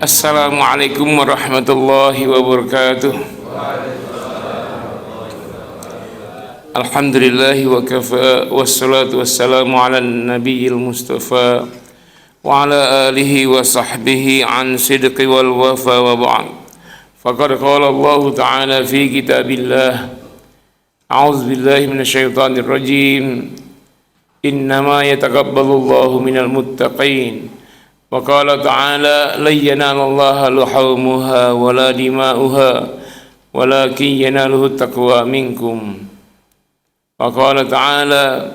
Assalamualaikum warahmatullahi wabarakatuh. Alhamdulillahi wa kafa, wassalatu wassalamu ala nabiyil mustafa wa ala alihi wa sahbihi an sidqi wal wafa wa ba'd. Faqad qala Allah ta'ala fi kitabillah, a'udzu billahi minasyaitonir rajim, innama yataqabbalu Allahu minal muttaqin. Wa qala ta'ala lan yanalallaha luhumuha wala dima'uha walakin yanaluhu taqwa minkum. Wa qala ta'ala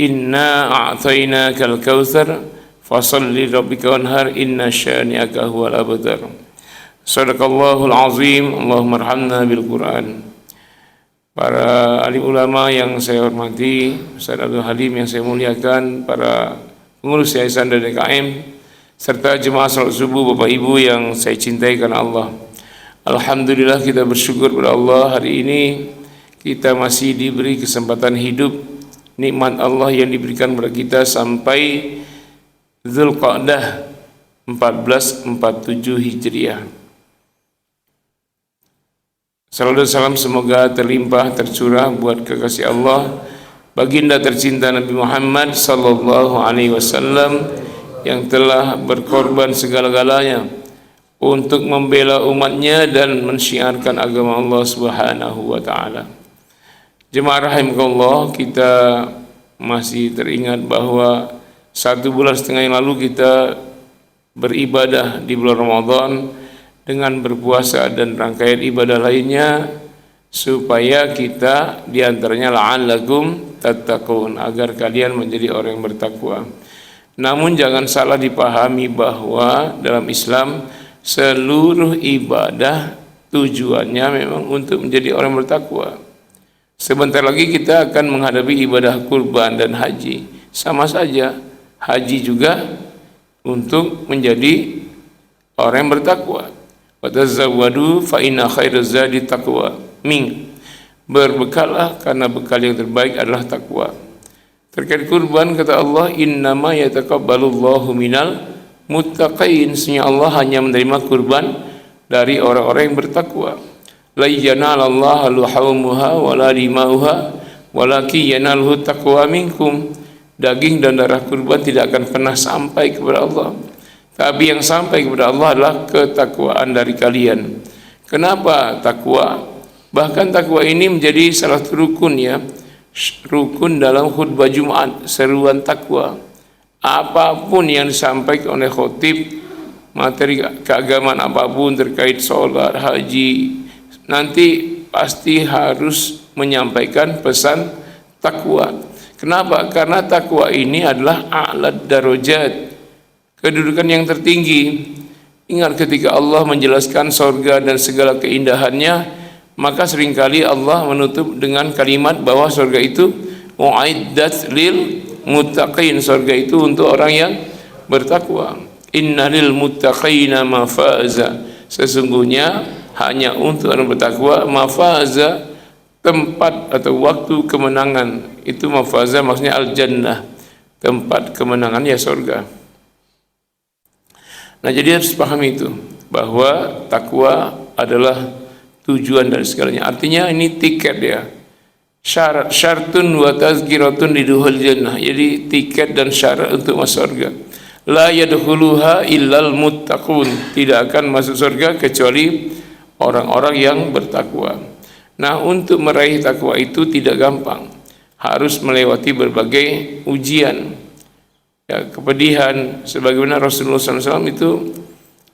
inna a'tainakal kautsar fasalli rabbika wanhar inna syani'aka huwal abtar. Sadaqallahul azim. Allahumma arhamna bil Qur'an. Para alim ulama yang saya hormati, Ustaz Abdul Halim yang saya muliakan, para pengurus yayasan dan DKM, serta jemaah salat subuh Bapak Ibu yang saya cintai karena Allah. Alhamdulillah kita bersyukur kepada Allah, hari ini kita masih diberi kesempatan hidup. Nikmat Allah yang diberikan kepada kita sampai Dzulqa'dah 1447 Hijriah. Salam dan salam semoga terlimpah tercurah buat kekasih Allah, baginda tercinta Nabi Muhammad sallallahu alaihi wasallam yang telah berkorban segala-galanya untuk membela umatnya dan mensyiarkan agama Allah Subhanahu wa taala. Jemaah rahimakumullah, kita masih teringat bahwa 1,5 bulan yang lalu kita beribadah di bulan Ramadan dengan berpuasa dan rangkaian ibadah lainnya, supaya kita diantaranya la'allakum tattaqun, agar kalian menjadi orang yang bertakwa. Namun jangan salah dipahami bahwa dalam Islam seluruh ibadah tujuannya memang untuk menjadi orang bertakwa. Sebentar lagi kita akan menghadapi ibadah kurban dan haji. Sama saja, haji juga untuk menjadi orang yang bertakwa. Wa tazawwadu fa inna khairaz zadi taqwa. Berbekallah karena bekal yang terbaik adalah takwa. Terkait kurban, kata Allah, innama yataqabbalullahu minal muttaqin, sesungguhnya Allah hanya menerima kurban dari orang-orang yang bertakwa. La yanalallaha luhumuha wala dima'uha walakin yanaluhu taqwa minkum. Daging dan darah kurban tidak akan pernah sampai kepada Allah, tapi yang sampai kepada Allah adalah ketakwaan dari kalian. Kenapa takwa? Bahkan takwa ini menjadi salah satu rukun, ya, rukun dalam khutbah Jumat, seruan takwa. Apapun yang disampaikan oleh khotib, materi keagamaan apapun terkait sholat, haji, nanti pasti harus menyampaikan pesan takwa. Kenapa? Karena takwa ini adalah a'lad darajat, kedudukan yang tertinggi. Ingat ketika Allah menjelaskan surga dan segala keindahannya, maka seringkali Allah menutup dengan kalimat bahwa surga itu u'iddat lil muttaqin, surga itu untuk orang yang bertakwa. Innalil muttaqina mafaza, sesungguhnya hanya untuk orang bertakwa, mafaza, tempat atau waktu kemenangan. Itu mafaza maksudnya al-jannah, tempat kemenangan, ya surga. Nah, jadi harus pahami itu, bahwa takwa adalah tujuan dari segalanya. Artinya ini tiket, ya, syarat, syartun wa tazkiratun liduhul jannah. Jadi tiket dan syarat untuk masuk surga. La yadkhuluha illal muttaqun, tidak akan masuk surga kecuali orang-orang yang bertakwa. Nah, untuk meraih takwa itu tidak gampang, harus melewati berbagai ujian, ya, kepedihan. Sebagaimana Rasulullah SAW itu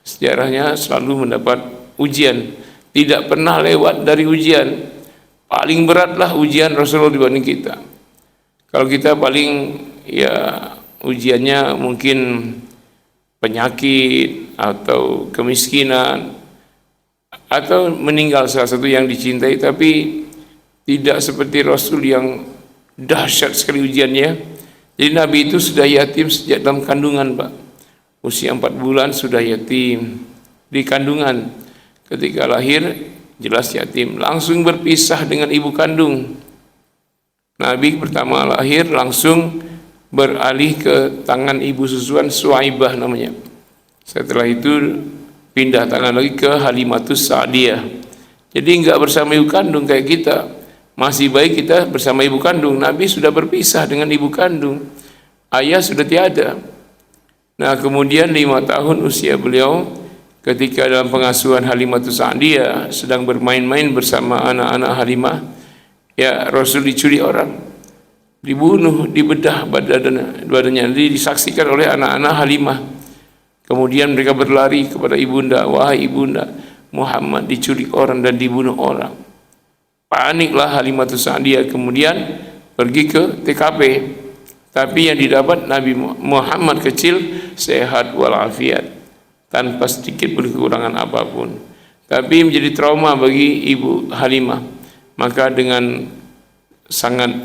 sejarahnya selalu mendapat ujian, tidak pernah lewat dari ujian. Paling beratlah ujian Rasulullah dibanding kita. Kalau kita paling, ya, ujiannya mungkin penyakit atau kemiskinan atau meninggal salah satu yang dicintai, tapi tidak seperti Rasul yang dahsyat sekali ujiannya. Jadi Nabi itu sudah yatim sejak dalam kandungan, Pak. Usia 4 bulan sudah yatim di kandungan. Ketika lahir jelas yatim, langsung berpisah dengan ibu kandung. Nabi pertama lahir langsung beralih ke tangan ibu susuan, Suaibah namanya. Setelah itu pindah tangan lagi ke Halimatus Sa'diyah. Jadi enggak bersama ibu kandung kayak kita. Masih baik kita bersama ibu kandung. Nabi sudah berpisah dengan ibu kandung. Ayah sudah tiada. Nah, kemudian 5 tahun usia beliau ketika dalam pengasuhan Halimatus Sa'diyah sedang bermain-main bersama anak-anak Halimah, ya Rasul diculik orang, dibunuh, dibedah badannya, disaksikan oleh anak-anak Halimah. Kemudian mereka berlari kepada ibunda, wahai ibunda, Muhammad diculik orang dan dibunuh orang. Paniklah Halimatus Sa'diyah, kemudian pergi ke TKP. Tapi yang didapat Nabi Muhammad kecil, sehat walafiat, tanpa sedikit pun kekurangan apapun. Tapi menjadi trauma bagi ibu Halimah. Maka dengan sangat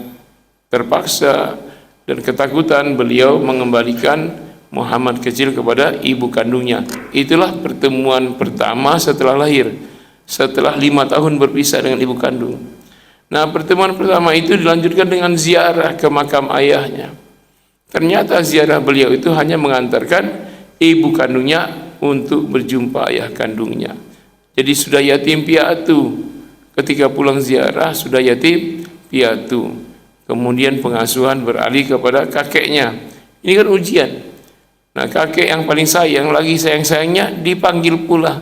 terpaksa dan ketakutan beliau mengembalikan Muhammad kecil kepada ibu kandungnya. Itulah pertemuan pertama setelah lahir, setelah 5 tahun berpisah dengan ibu kandung. Nah, pertemuan pertama itu dilanjutkan dengan ziarah ke makam ayahnya. Ternyata ziarah beliau itu hanya mengantarkan ibu kandungnya untuk berjumpa ayah kandungnya. Jadi sudah yatim piatu. Ketika pulang ziarah sudah yatim piatu. Kemudian pengasuhan beralih kepada kakeknya. Ini kan ujian. Nah, kakek yang paling sayang, lagi sayang-sayangnya dipanggil pula.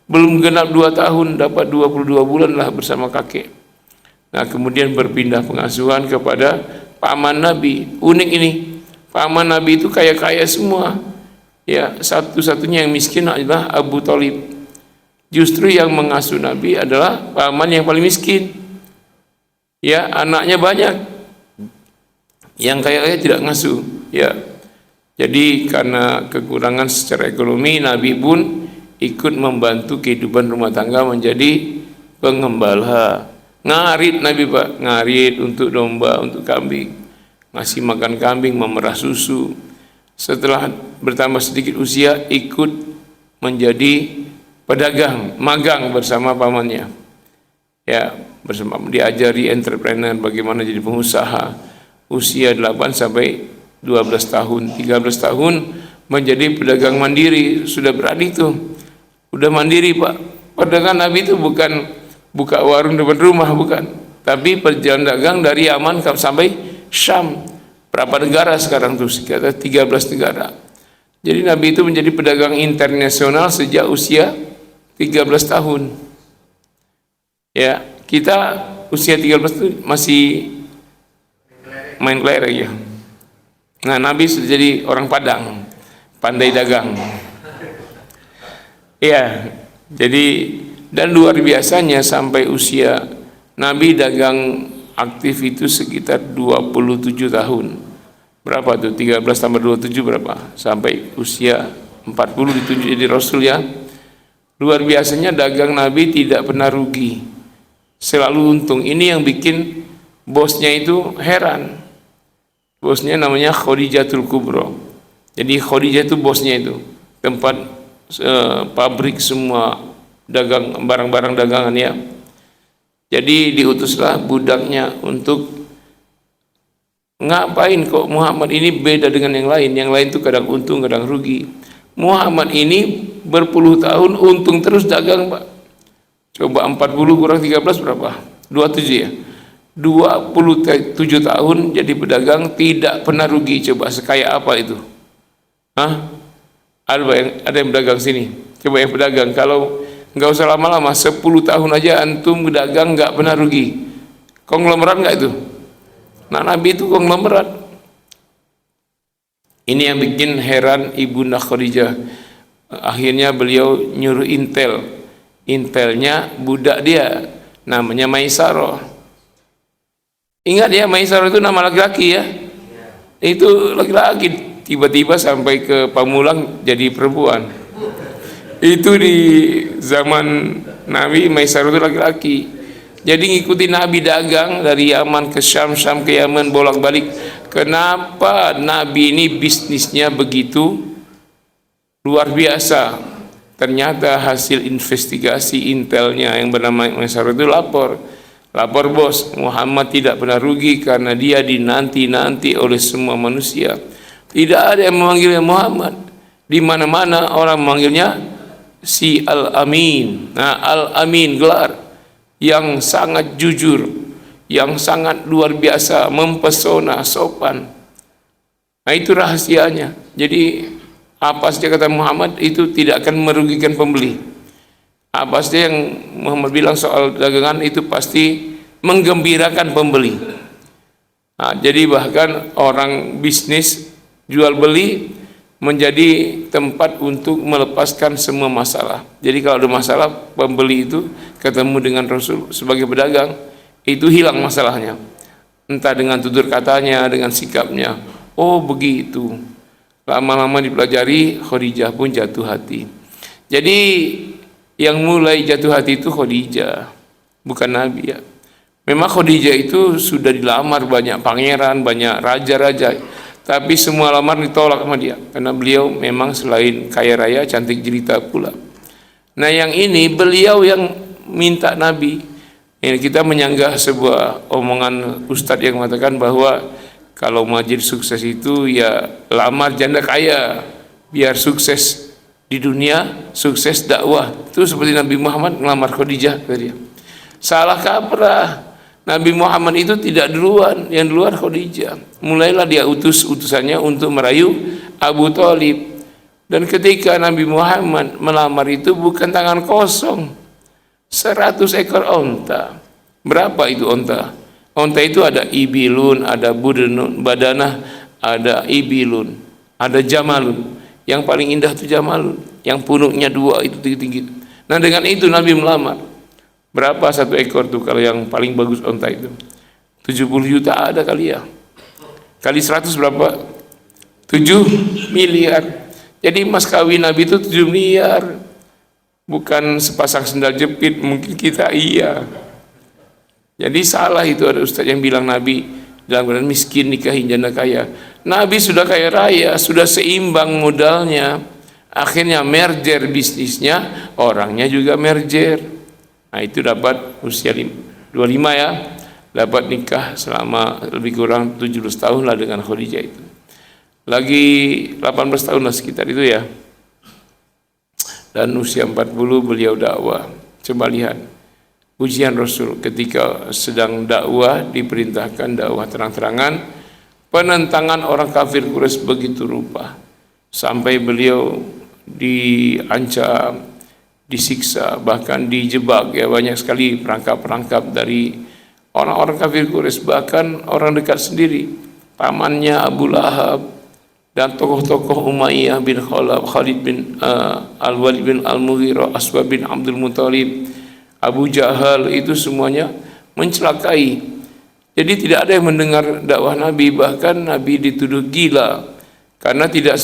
Belum genap 2 tahun, dapat 22 bulan lah bersama kakek. Nah, kemudian berpindah pengasuhan kepada paman Nabi. Unik ini, paman Nabi itu kaya-kaya semua. Ya, satu-satunya yang miskin adalah Abu Thalib. Justru yang mengasuh Nabi adalah paman yang paling miskin. Ya, anaknya banyak. Yang kaya-kaya tidak ngasuh. Ya, jadi karena kekurangan secara ekonomi, Nabi pun ikut membantu kehidupan rumah tangga menjadi pengembala. Ngarit Nabi Pak, ngarit untuk domba, untuk kambing, ngasih makan kambing, memerah susu. Setelah bertambah sedikit usia, ikut menjadi pedagang, magang bersama pamannya. Ya, bersama diajari entrepreneur, bagaimana jadi pengusaha. Usia 8 sampai 12 tahun, 13 tahun menjadi pedagang mandiri. Sudah berani tuh, udah mandiri Pak. Pedagang Nabi itu bukan buka warung depan rumah, bukan, tapi perjalanan dagang dari Yaman sampai Syam. Berapa negara sekarang tuh? Sekitar 13 negara. Jadi Nabi itu menjadi pedagang internasional sejak usia 13 tahun. Ya, kita usia 13 itu masih main kelereng ya. Nah, Nabi sudah jadi orang Padang, pandai dagang. Ya, jadi dan luar biasanya sampai usia Nabi dagang aktif itu sekitar 27 tahun. Berapa tuh? 13 tambah 27 berapa? Sampai usia 40 ditunjuk jadi Rasul ya. Luar biasanya dagang Nabi tidak pernah rugi. Selalu untung. Ini yang bikin bosnya itu heran. Bosnya namanya Khadijatul Kubro. Jadi Khadijah itu bosnya itu. Tempat pabrik semua dagang barang-barang dagangan ya. Jadi diutuslah budaknya untuk ngapain kok Muhammad ini beda dengan yang lain. Yang lain tuh kadang untung kadang rugi. Muhammad ini berpuluh tahun untung terus dagang Pak. Coba 40 kurang 13 berapa? 27 ya. 27 tahun jadi pedagang tidak pernah rugi. Coba sekaya apa itu? Hah? Ada yang pedagang sini? Coba yang pedagang, kalau nggak usah lama-lama, 10 tahun aja antum berdagang nggak pernah rugi. Konglomerat nggak itu? Nah, Nabi itu konglomerat. Ini yang bikin heran Ibunda Khadijah. Akhirnya beliau nyuruh intelnya budak dia, namanya Maisarah. Ingat ya, Maisarah itu nama laki-laki ya. Itu laki-laki, tiba-tiba sampai ke Pamulang jadi perempuan. Itu di zaman Nabi, Maisarah itu laki-laki. Jadi ngikuti Nabi dagang dari Yaman ke Syam, Syam ke Yaman, bolak-balik. Kenapa Nabi ini bisnisnya begitu luar biasa? Ternyata hasil investigasi intelnya yang bernama Maisarah itu lapor bos, Muhammad tidak pernah rugi karena dia dinanti-nanti oleh semua manusia. Tidak ada yang memanggilnya Muhammad. Di mana-mana orang memanggilnya si Al-Amin. Nah, Al-Amin gelar yang sangat jujur, yang sangat luar biasa, mempesona, sopan. Nah, itu rahasianya. Jadi apa saja kata Muhammad itu tidak akan merugikan pembeli. Apa saja yang Muhammad bilang soal dagangan itu pasti menggembirakan pembeli. Nah, jadi bahkan orang bisnis jual beli menjadi tempat untuk melepaskan semua masalah. Jadi kalau ada masalah, pembeli itu ketemu dengan Rasul sebagai pedagang, itu hilang masalahnya. Entah dengan tutur katanya, dengan sikapnya. Oh begitu. Lama-lama dipelajari, Khadijah pun jatuh hati. Jadi yang mulai jatuh hati itu Khadijah, bukan Nabi ya. Memang Khadijah itu sudah dilamar banyak pangeran, banyak raja-raja, tapi semua lamar ditolak sama dia karena beliau memang selain kaya raya, cantik jelita pula. Nah yang ini beliau yang minta Nabi. Ini kita menyanggah sebuah omongan ustadz yang mengatakan bahwa kalau mau jadi sukses itu ya lamar janda kaya biar sukses di dunia, sukses dakwah. Itu seperti Nabi Muhammad ngelamar Khadijah tadi. Salah kaprah. Nabi Muhammad itu tidak duluan, yang duluan Khadijah. Mulailah dia utusannya untuk merayu Abu Thalib. Dan ketika Nabi Muhammad melamar itu bukan tangan kosong, 100 ekor onta. Berapa itu onta? Onta itu ada ibilun, ada budunun, badanah, ada ibilun, ada jamalun. Yang paling indah itu jamalun, yang punuknya 2 itu tinggi-tinggi. Nah dengan itu Nabi melamar. Berapa 1 ekor tuh kalau yang paling bagus onta itu? 70 juta ada kali ya. Kali 100 berapa? 7 miliar. Jadi mas kawin Nabi itu 7 miliar. Bukan sepasang sendal jepit, mungkin kita iya. Jadi salah itu, ada ustaz yang bilang Nabi dalam keadaan miskin nikahin janda kaya. Nabi sudah kaya raya, sudah seimbang modalnya. Akhirnya merger bisnisnya, orangnya juga merger. Nah itu dapat usia 25 ya, dapat nikah selama lebih kurang 17 tahun lah dengan Khadijah itu. Lagi 18 tahun lah sekitar itu ya. Dan usia 40 beliau dakwah. Coba lihat ujian Rasul ketika sedang dakwah, diperintahkan dakwah terang-terangan, penentangan orang kafir Quraisy begitu rupa sampai beliau diancam, disiksa, bahkan dijebak ya, banyak sekali perangkap-perangkap dari orang-orang kafir Quraisy, bahkan orang dekat sendiri, pamannya Abu Lahab dan tokoh-tokoh Umayyah bin Khalaf, Khalid bin Al-Walid bin Al-Mughirah, Aswad bin Abdul Muttalib, Abu Jahal, itu semuanya mencelakai. Jadi tidak ada yang mendengar dakwah Nabi, bahkan Nabi dituduh gila. Karena tidak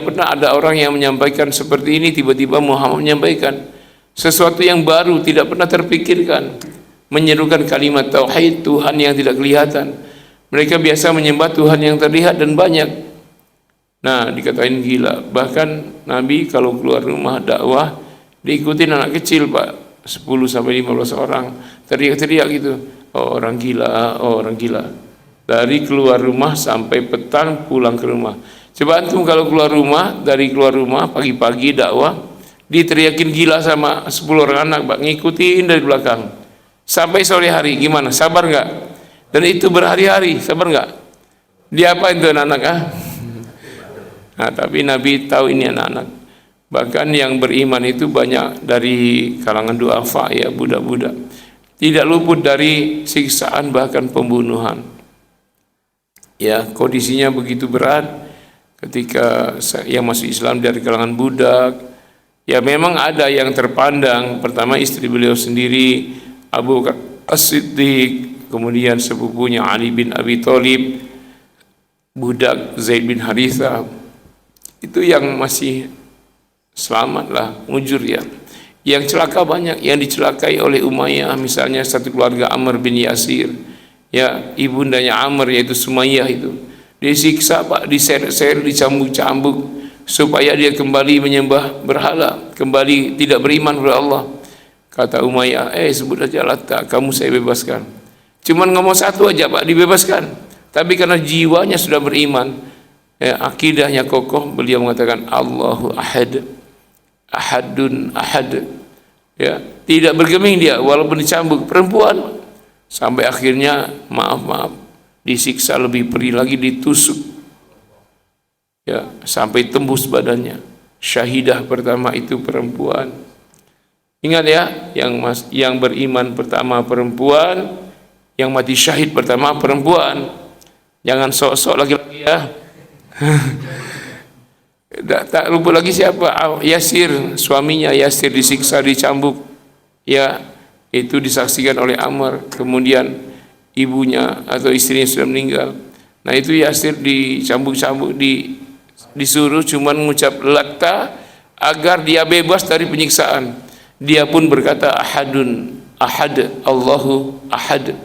pernah ada orang yang menyampaikan seperti ini, tiba-tiba Muhammad menyampaikan sesuatu yang baru, tidak pernah terpikirkan, menyerukan kalimat tauhid, Tuhan yang tidak kelihatan. Mereka biasa menyembah Tuhan yang terlihat dan banyak. Nah, dikatain gila. Bahkan Nabi kalau keluar rumah dakwah diikutin anak kecil, Pak, 10 sampai 15 orang, teriak-teriak gitu. Oh, orang gila, oh, orang gila. Dari keluar rumah sampai petang pulang ke rumah. Coba antum kalau keluar rumah, dari keluar rumah pagi-pagi dakwah, diteriakin gila sama 10 orang anak, Pak, ngikutin dari belakang. Sampai sore hari, gimana? Sabar nggak? Dan itu berhari-hari, sabar nggak? Diapain tuh anak-anak? Nah, tapi Nabi tahu ini anak-anak. Bahkan yang beriman itu banyak dari kalangan duafa ya, budak-budak. Tidak luput dari siksaan bahkan pembunuhan. Ya, kondisinya begitu berat. Ketika yang masuk Islam dari kalangan budak, ya memang ada yang terpandang. Pertama istri beliau sendiri, Abu Bakar As-Siddiq, kemudian sepupunya Ali bin Abi Thalib, budak Zaid bin Harithah, itu yang masih selamat lah, mujur ya. Yang celaka banyak, yang dicelakai oleh Umayyah, misalnya satu keluarga Amr bin Yasir, ya ibundanya Amr yaitu Sumayyah itu disiksa, Pak, diseret-seret, dicambuk-cambuk supaya dia kembali menyembah berhala, kembali tidak beriman kepada Allah. Kata Umayyah, sebut aja Lata, kamu saya bebaskan. Cuman ngomong satu aja, Pak, dibebaskan. Tapi karena jiwanya sudah beriman, akidahnya kokoh, beliau mengatakan Allahu Ahad, ahadun ahad, ya, tidak bergeming dia walaupun dicambuk. Perempuan sampai akhirnya maaf disiksa lebih pedih lagi, ditusuk, ya, sampai tembus badannya. Syahidah pertama itu perempuan. Ingat ya, yang beriman pertama perempuan, yang mati syahid pertama perempuan. Jangan sok-sok lagi-lagi ya. Tak lupa lagi siapa? Yasir, suaminya Yasir disiksa, dicambuk, ya, itu disaksikan oleh Ammar. Kemudian ibunya atau istrinya sudah meninggal. Nah itu Yasir dicambuk-cambuk, disuruh cuman mengucap lakta agar dia bebas dari penyiksaan. Dia pun berkata ahadun ahad, Allahu ahad.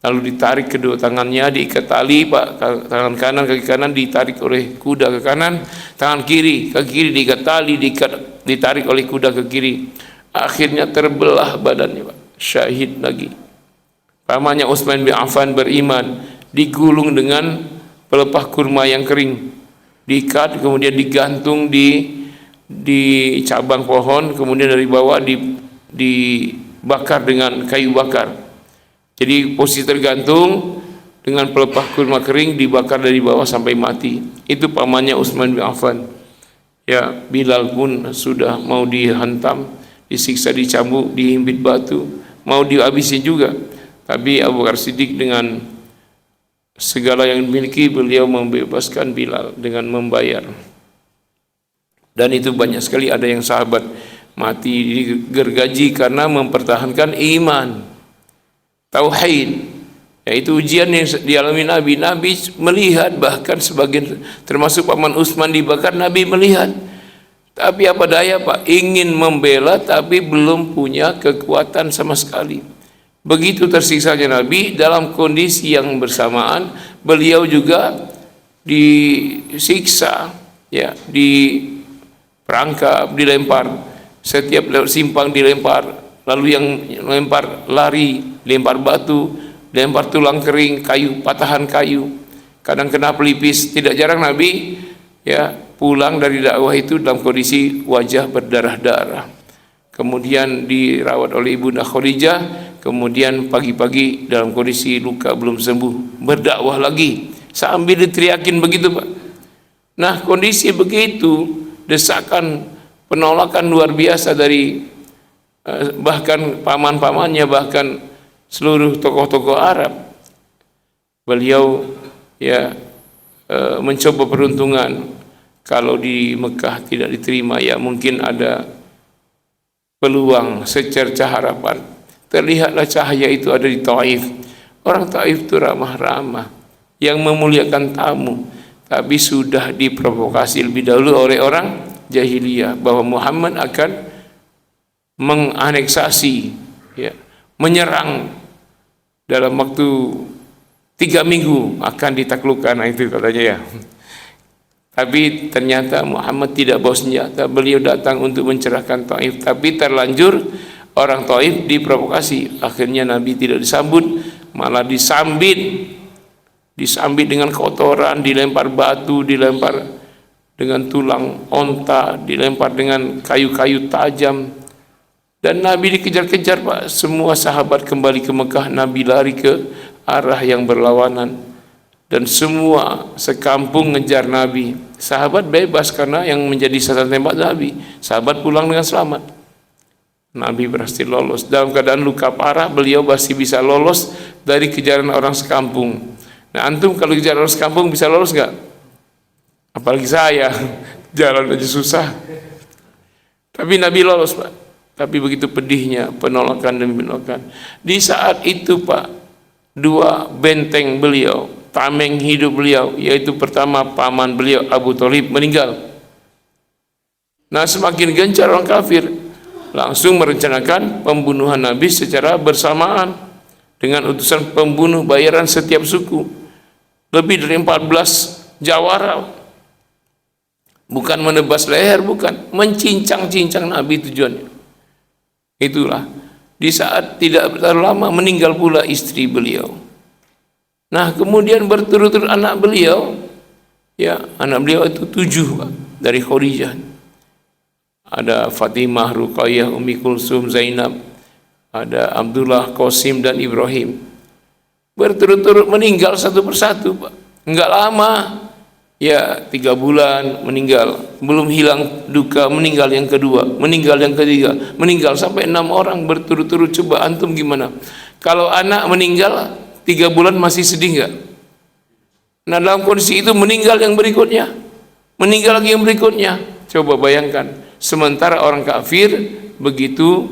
Lalu ditarik kedua tangannya, diikat tali, Pak, tangan kanan, kaki kanan ditarik oleh kuda ke kanan, tangan kiri, kaki kiri diikat tali, ditarik oleh kuda ke kiri. Akhirnya terbelah badannya, Pak. Syahid lagi. Pamannya Utsman bin Affan beriman, digulung dengan pelepah kurma yang kering, diikat, kemudian digantung di cabang pohon, kemudian dari bawah dibakar dengan kayu bakar. Jadi posisi tergantung dengan pelepah kurma kering, dibakar dari bawah sampai mati. Itu pamannya Utsman bin Affan. Ya, Bilal pun sudah mau dihantam, disiksa, dicambuk, dihimpit batu, mau dihabisi juga. Tapi Abu Bakar Siddiq dengan segala yang dimiliki, beliau membebaskan Bilal dengan membayar. Dan itu banyak sekali, ada yang sahabat mati digergaji karena mempertahankan iman, tauhid. Yaitu ujian yang dialami Nabi. Nabi melihat, bahkan sebagian termasuk paman Utsman dibakar, Nabi melihat. Tapi apa daya, Pak, ingin membela tapi belum punya kekuatan sama sekali. Begitu tersiksanya Nabi, dalam kondisi yang bersamaan beliau juga disiksa, ya, diperangkap, dilempar, setiap lewat simpang dilempar, lalu yang lempar lari, lempar batu, lempar tulang kering, kayu, patahan kayu, kadang kena pelipis. Tidak jarang Nabi, ya, pulang dari dakwah itu dalam kondisi wajah berdarah-darah. Kemudian dirawat oleh Ibunda Khadijah, kemudian pagi-pagi dalam kondisi luka belum sembuh, berdakwah lagi sambil diteriakin begitu, Pak. Nah, kondisi begitu, desakan penolakan luar biasa dari bahkan paman-pamannya, bahkan seluruh tokoh-tokoh Arab. Beliau, ya, mencoba peruntungan. Kalau di Mekah tidak diterima, ya mungkin ada peluang secercah harapan. Terlihatlah cahaya itu ada di Taif. Orang Taif itu ramah-ramah, yang memuliakan tamu. Tapi sudah diprovokasi lebih dahulu oleh orang jahiliyah bahwa Muhammad akan menganeksasi, ya, menyerang dalam waktu 3 minggu akan ditaklukkan. Nah, itu katanya, ya. Tapi ternyata Muhammad tidak bawa senjata, beliau datang untuk mencerahkan Taif. Tapi terlanjur orang Taif diprovokasi, akhirnya Nabi tidak disambut, malah disambit dengan kotoran, dilempar batu, dilempar dengan tulang onta, dilempar dengan kayu-kayu tajam. Dan Nabi dikejar-kejar, Pak. Semua sahabat kembali ke Mekah, Nabi lari ke arah yang berlawanan. Dan semua sekampung ngejar Nabi. Sahabat bebas karena yang menjadi sasaran tembak Nabi. Sahabat pulang dengan selamat. Nabi berhasil lolos. Dalam keadaan luka parah, beliau masih bisa lolos dari kejaran orang sekampung. Nah, antum kalau kejar orang sekampung bisa lolos nggak? Apalagi saya, jalan aja susah. Tapi Nabi lolos, Pak. Tapi begitu pedihnya penolakan demi penolakan. Di saat itu, Pak, 2 benteng beliau, tameng hidup beliau, yaitu pertama paman beliau Abu Thalib meninggal. Nah, semakin gencar orang kafir, langsung merencanakan pembunuhan Nabi secara bersamaan dengan utusan pembunuh bayaran setiap suku. Lebih dari 14 jawara. Bukan menebas leher, bukan, mencincang-cincang Nabi tujuannya. Itulah, di saat tidak terlalu lama meninggal pula istri beliau. Nah, kemudian berturut-turut anak beliau, ya, anak beliau itu 7, Pak, dari Khadijah. ada Fatimah, Ruqayyah, Ummi Kulsum, Zainab, ada Abdullah, Qasim dan Ibrahim. Berturut-turut meninggal satu persatu, Pak. Enggak lama, ya 3 bulan meninggal, belum hilang duka, meninggal yang kedua, meninggal yang ketiga, meninggal sampai 6 orang berturut-turut. Coba antum gimana? Kalau anak meninggal 3 bulan masih sedih enggak? Nah, dalam kondisi itu meninggal yang berikutnya, meninggal lagi yang berikutnya. Coba bayangkan, sementara orang kafir begitu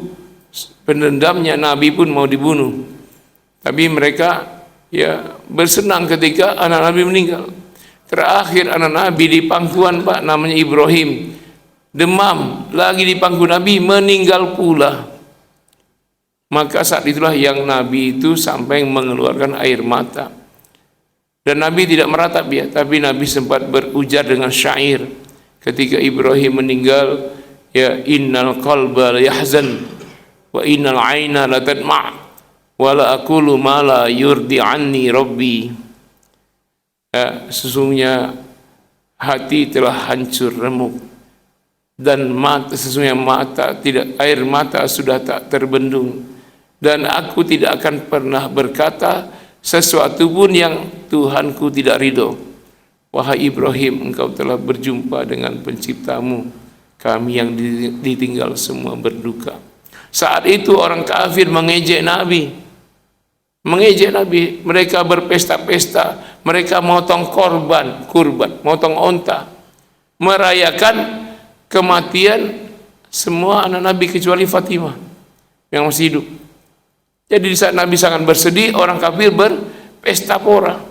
pendendamnya, Nabi pun mau dibunuh, tapi mereka ya bersenang ketika anak Nabi meninggal. Terakhir anak Nabi di pangkuan, Pak, namanya Ibrahim, demam lagi di pangku Nabi, meninggal pula. Maka saat itulah yang Nabi itu sampai mengeluarkan air mata. Dan Nabi tidak meratap ya, tapi Nabi sempat berujar dengan syair ketika Ibrahim meninggal, ya innal qalba la yahzan wa innal aina la tadma' wa la aqulu ma la yurdi anni rabbi. Ya, sesungguhnya hati telah hancur remuk dan sesungguhnya air mata sudah tak terbendung, dan aku tidak akan pernah berkata sesuatu pun yang Tuhanku tidak ridho. Wahai Ibrahim, engkau telah berjumpa dengan penciptamu, kami yang ditinggal semua berduka. Saat itu orang kafir mengejek Nabi, mereka berpesta-pesta, mereka motong kurban, motong onta, merayakan kematian semua anak Nabi kecuali Fatimah yang masih hidup. Jadi di saat Nabi sangat bersedih, orang kafir berpesta pora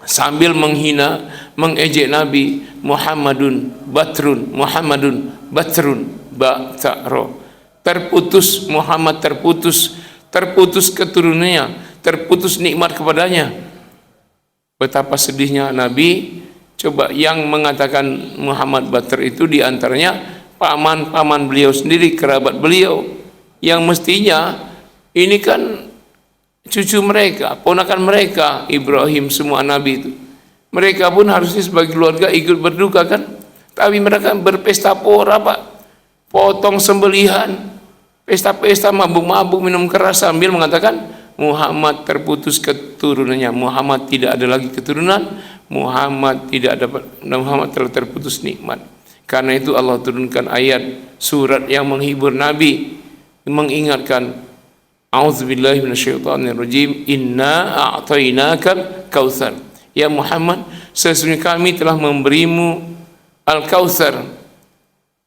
sambil menghina, mengejek Nabi, Muhammadun batrun ba'taro, terputus Muhammad, terputus keturunannya, terputus nikmat kepadanya. Betapa sedihnya Nabi. Coba yang mengatakan Muhammad Batr itu diantaranya paman beliau sendiri, kerabat beliau, yang mestinya ini kan cucu mereka, ponakan mereka, Ibrahim, semua Nabi itu. Mereka pun harusnya sebagai keluarga ikut berduka kan. Tapi mereka berpesta pora, Pak, potong sembelihan, pesta-pesta, mabuk-mabuk, minum keras sambil mengatakan Muhammad terputus keturunannya, Muhammad tidak ada lagi keturunan, Muhammad telah terputus nikmat. Karena itu Allah turunkan ayat surat yang menghibur Nabi, mengingatkan, A'udzubillahi minasyaitonirrajim, inna a'tainakal kautsar. Ya Muhammad, sesungguhnya kami telah memberimu al-kautsar.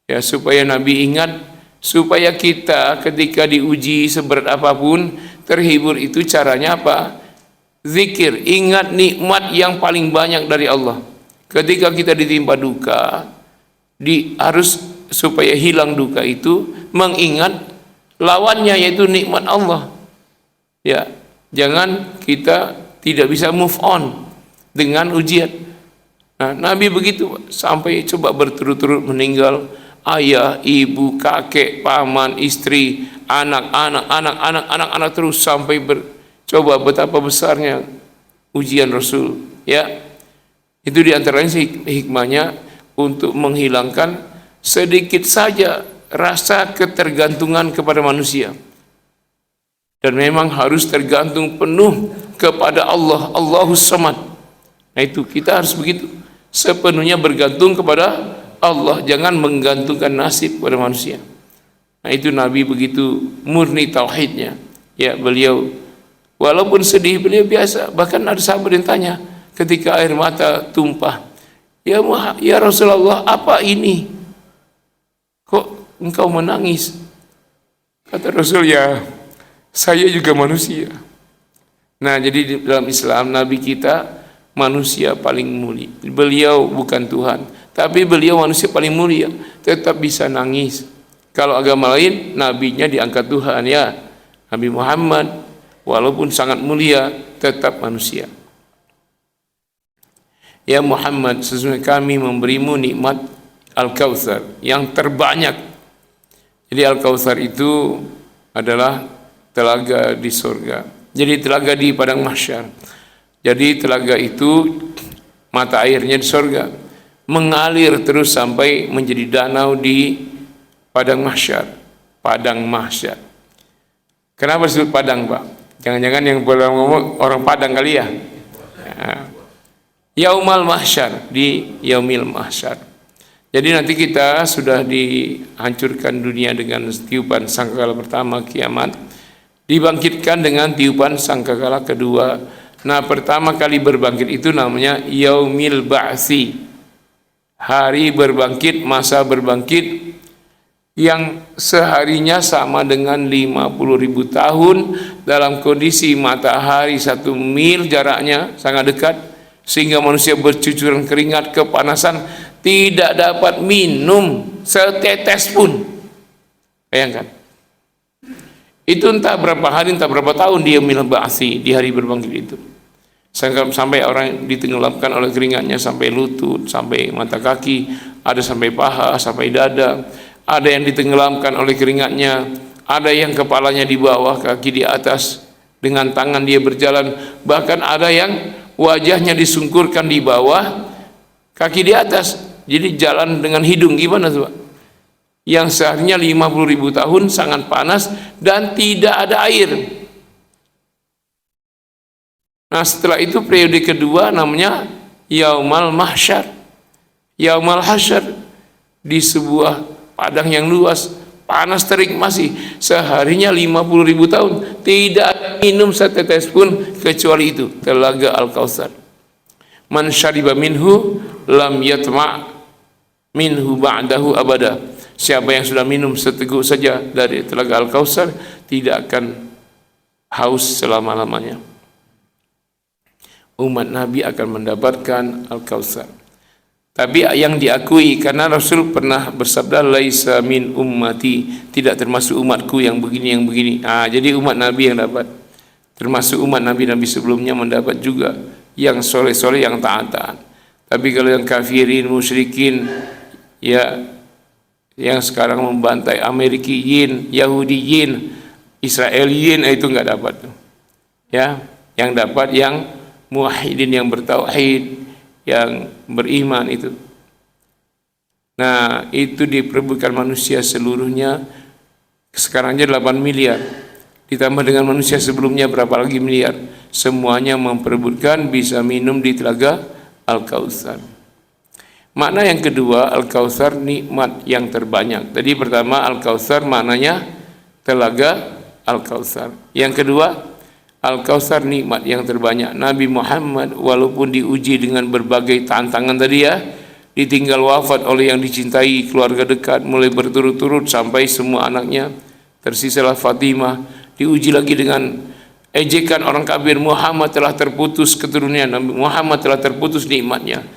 Ya, supaya Nabi ingat, supaya kita ketika diuji seberat apapun, terhibur. Itu caranya apa? Zikir, ingat nikmat yang paling banyak dari Allah. Ketika kita ditimpa duka, harus supaya hilang duka itu mengingat lawannya, yaitu nikmat Allah. Ya, jangan kita tidak bisa move on dengan ujian. Nah, Nabi begitu sampai coba berturut-turut meninggal ayah, ibu, kakek, paman, istri, anak terus sampai coba betapa besarnya ujian Rasul. Ya, itu diantaranya hikmahnya untuk menghilangkan sedikit saja rasa ketergantungan kepada manusia, dan memang harus tergantung penuh kepada Allah, Allahus Samad. Nah, itu kita harus begitu, sepenuhnya bergantung kepada Allah, jangan menggantungkan nasib pada manusia. Nah, itu Nabi begitu murni tauhidnya. Ya, beliau walaupun sedih, beliau biasa. Bahkan ada sahabat yang tanya ketika air mata tumpah, ya Rasulullah, apa ini? Kok engkau menangis? Kata Rasul, ya saya juga manusia. Nah, jadi di dalam Islam Nabi kita manusia paling mulia. Beliau bukan Tuhan, tapi beliau manusia paling mulia, tetap bisa nangis. Kalau agama lain nabinya diangkat Tuhan, ya Nabi Muhammad walaupun sangat mulia tetap manusia. Ya Muhammad, sesungguhnya kami memberimu nikmat Al-Kautsar yang terbanyak. Jadi Al-Kautsar itu adalah telaga di surga. Jadi telaga di padang mahsyar. Jadi telaga itu mata airnya di surga mengalir terus sampai menjadi danau di padang mahsyar. Padang mahsyar. Kenapa disebut padang, Pak? Jangan-jangan yang boleh ngomong orang Padang kali ya? Yaumal mahsyar, di yaumil mahsyar. Jadi nanti kita sudah dihancurkan dunia dengan tiupan sangkakala pertama kiamat, dibangkitkan dengan tiupan sangkakala kedua. Nah, pertama kali berbangkit itu namanya yaumil ba'si, hari berbangkit, masa berbangkit yang seharinya sama dengan 50.000 tahun dalam kondisi matahari 1 mil jaraknya sangat dekat, sehingga manusia bercucuran keringat, kepanasan, tidak dapat minum setetes pun. Bayangkan. Itu entah berapa hari, entah berapa tahun dia yaumil ba'si, di hari berbangkit itu. Sampai orang ditenggelamkan oleh keringatnya sampai lutut, sampai mata kaki, ada sampai paha, sampai dada. Ada yang ditenggelamkan oleh keringatnya, ada yang kepalanya di bawah, kaki di atas, dengan tangan dia berjalan, bahkan ada yang wajahnya disungkurkan di bawah, kaki di atas, jadi jalan dengan hidung. Gimana tuh, Pak? Yang seharinya 50.000 tahun sangat panas dan tidak ada air. Nah, setelah itu periode kedua namanya Yaumal Mahsyar. Yaumal Hasyar, di sebuah padang yang luas, panas terik, masih seharinya 50.000 tahun tidak ada minum setetes pun kecuali itu, telaga Al-Kautsar. Man syariba minhu lam yatma' minhu ba'dahu abada. Siapa yang sudah minum seteguk saja dari telaga Al-Kautsar tidak akan haus selama-lamanya. Umat Nabi akan mendapatkan Al-Kautsar. Tapi yang diakui, karena Rasul pernah bersabda, laisa min ummati, tidak termasuk umatku yang begini yang begini. Jadi umat Nabi yang dapat, termasuk umat Nabi-Nabi sebelumnya mendapat juga, yang soleh-soleh, yang taat-taat. Tapi kalau yang kafirin, musyrikin, ya yang sekarang membantai Amerikiyin, Yahudiyin, Israeliyin, itu nggak dapat. Ya, yang dapat yang muwahhidin, yang bertauhid, yang beriman itu. Nah, itu diperebutkan manusia seluruhnya. Sekarang aja 8 miliar. Ditambah dengan manusia sebelumnya berapa lagi miliar. Semuanya memperebutkan bisa minum di telaga Al-Kautsar. Makna yang kedua, Al-Kautsar nikmat yang terbanyak. Tadi pertama Al-Kautsar maknanya telaga Al-Kautsar. Yang kedua, Al-Kautsar nikmat yang terbanyak. Nabi Muhammad walaupun diuji dengan berbagai tantangan tadi ya, ditinggal wafat oleh yang dicintai, keluarga dekat, mulai berturut-turut sampai semua anaknya, tersisalah Fatimah, diuji lagi dengan ejekan orang kafir. Muhammad telah terputus keturunannya, Nabi Muhammad telah terputus nikmatnya.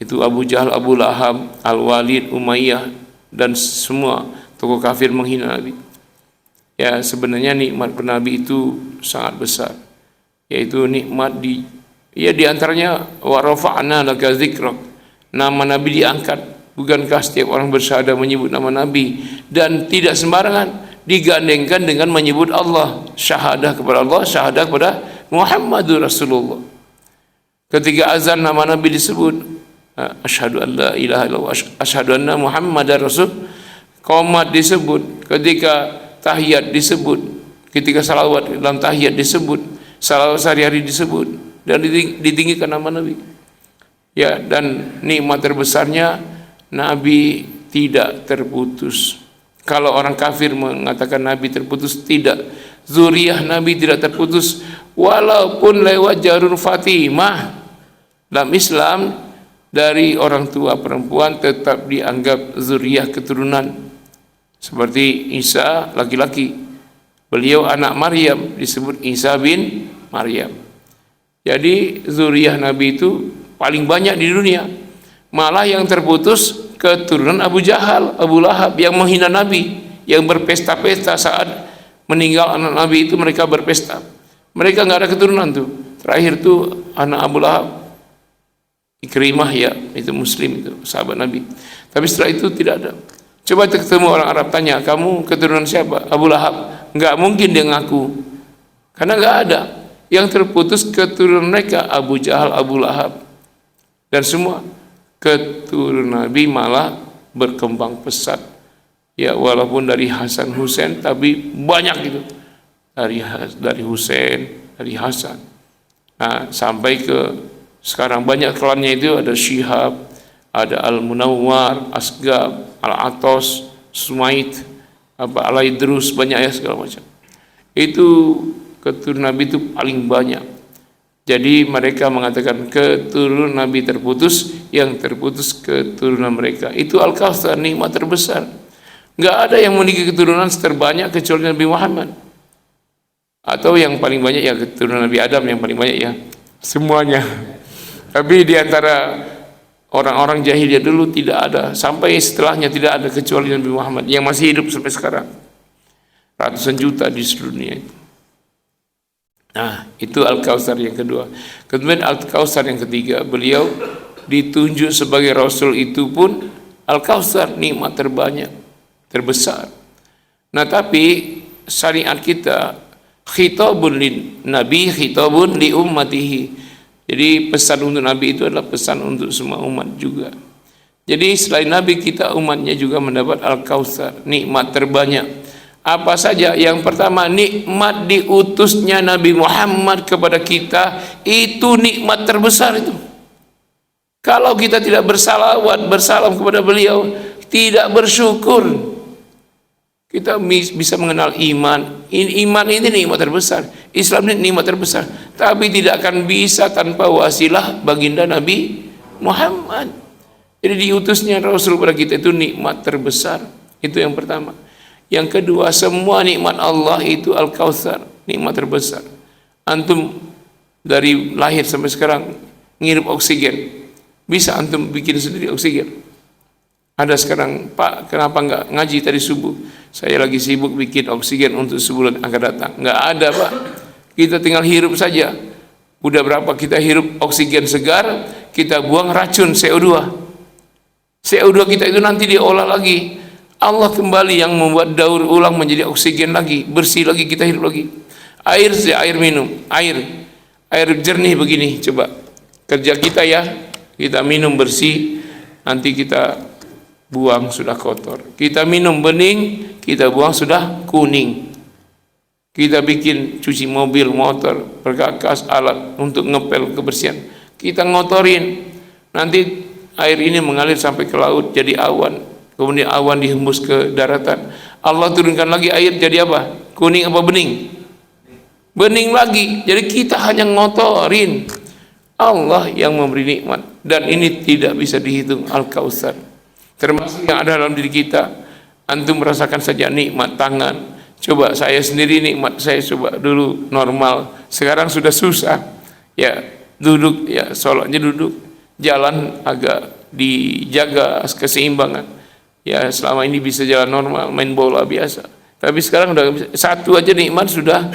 Itu Abu Jahal, Abu Lahab, Al-Walid, Umayyah, dan semua tokoh kafir menghina Nabi. Ya, sebenarnya nikmat Nabi itu sangat besar, yaitu nikmat di antaranya wa rafa'na laka dzikrak, nama Nabi diangkat. Bukankah setiap orang bersyahadat menyebut nama Nabi, dan tidak sembarangan digandengkan dengan menyebut Allah, syahadah kepada Allah, syahadah kepada Muhammadur Rasulullah. Ketika azan nama Nabi disebut, asyhadu an la ilaha illallah, asyhadu anna Muhammadar Rasul. Qomat disebut, ketika tahiyat disebut, ketika salawat dalam tahiyat disebut, salawat sehari-hari disebut, dan ditinggikan nama Nabi. Ya, dan nikmat terbesarnya Nabi tidak terputus. Kalau orang kafir mengatakan Nabi terputus, tidak. Zuriyah Nabi tidak terputus walaupun lewat jalur Fatimah. Dalam Islam, dari orang tua perempuan tetap dianggap zuriyah keturunan. Seperti Isa laki-laki, beliau anak Maryam, disebut Isa bin Maryam. Jadi zuriyah Nabi itu paling banyak di dunia. Malah yang terputus keturunan Abu Jahal, Abu Lahab, yang menghina Nabi, yang berpesta-pesta saat meninggal anak Nabi itu. Mereka berpesta, mereka nggak ada keturunan tuh. Terakhir tuh anak Abu Lahab, Ikrimah, ya itu Muslim, itu sahabat Nabi. Tapi setelah itu tidak ada. Coba ketemu orang Arab, tanya, kamu keturunan siapa? Abu Lahab. Nggak mungkin dia ngaku, karena nggak ada. Yang terputus keturunan mereka Abu Jahal, Abu Lahab, dan semua. keturunan Nabi malah berkembang pesat. Ya walaupun dari Hasan Husain tapi banyak itu. Dari Husain, dari Hasan. Nah, sampai ke sekarang banyak klannya itu ada Syihab, ada Al-Munawwar, Asgab, Al-Atos, Sumaid, Al-Idrus, banyak ya segala macam. Itu keturunan Nabi itu paling banyak. Jadi mereka mengatakan keturunan Nabi terputus, yang terputus keturunan mereka. Itu Al-Kautsar, nikmat terbesar. Nggak ada yang memiliki keturunan terbanyak kecuali Nabi Muhammad. Atau yang paling banyak ya keturunan Nabi Adam yang paling banyak ya. Semuanya. Tapi di antara orang-orang jahiliyah dulu tidak ada, sampai setelahnya tidak ada kecuali Nabi Muhammad yang masih hidup sampai sekarang. Ratusan juta di seluruh dunia itu. Nah, itu Al-Kautsar yang kedua. Kemudian Al-Kautsar yang ketiga, beliau ditunjuk sebagai Rasul itu pun Al-Kautsar, nikmat terbanyak, terbesar. Nah, tapi syariat kita khitabun lin nabi, khitabun li ummatihi. Jadi pesan untuk Nabi itu adalah pesan untuk semua umat juga. Jadi selain Nabi, kita umatnya juga mendapat Al-Kautsar, nikmat terbanyak. Apa saja? Yang pertama, nikmat diutusnya Nabi Muhammad kepada kita, itu nikmat terbesar itu. Kalau kita tidak bersalawat, bersalam kepada beliau, tidak bersyukur, kita bisa mengenal iman. Iman ini nikmat terbesar, Islam ini nikmat terbesar, tapi tidak akan bisa tanpa wasilah baginda Nabi Muhammad. Jadi diutusnya Rasul kepada kita itu nikmat terbesar. Itu yang pertama. Yang kedua, semua nikmat Allah itu Al-Kautsar, nikmat terbesar. Antum dari lahir sampai sekarang ngirup oksigen, bisa antum bikin sendiri oksigen. Ada sekarang, Pak, kenapa nggak ngaji tadi subuh? Saya lagi sibuk bikin oksigen untuk sebulan akan datang. Nggak ada, Pak. Kita tinggal hirup saja. Udah berapa kita hirup oksigen segar, kita buang racun CO2. CO2 kita itu nanti diolah lagi. Allah kembali yang membuat daur ulang menjadi oksigen lagi, bersih lagi, kita hidup lagi. Air minum, air jernih begini, coba kerja kita ya, kita minum bersih, nanti kita buang sudah kotor. Kita minum bening, kita buang sudah kuning. Kita bikin cuci mobil, motor, perkakas, alat untuk ngepel kebersihan, kita ngotorin, nanti air ini mengalir sampai ke laut jadi awan. Kemudian awan dihembus ke daratan. Allah turunkan lagi air jadi apa? Kuning apa bening? Bening lagi. Jadi kita hanya ngotorin. Allah yang memberi nikmat. Dan ini tidak bisa dihitung Al-Kautsar. Termasuk yang ada dalam diri kita. Antum merasakan saja nikmat tangan. Coba saya sendiri nikmat saya coba dulu normal. Sekarang sudah susah. Ya duduk ya sholatnya duduk. Jalan agak dijaga keseimbangan. Ya selama ini bisa jalan normal, main bola biasa. Tapi sekarang udah bisa. Satu aja nikmat sudah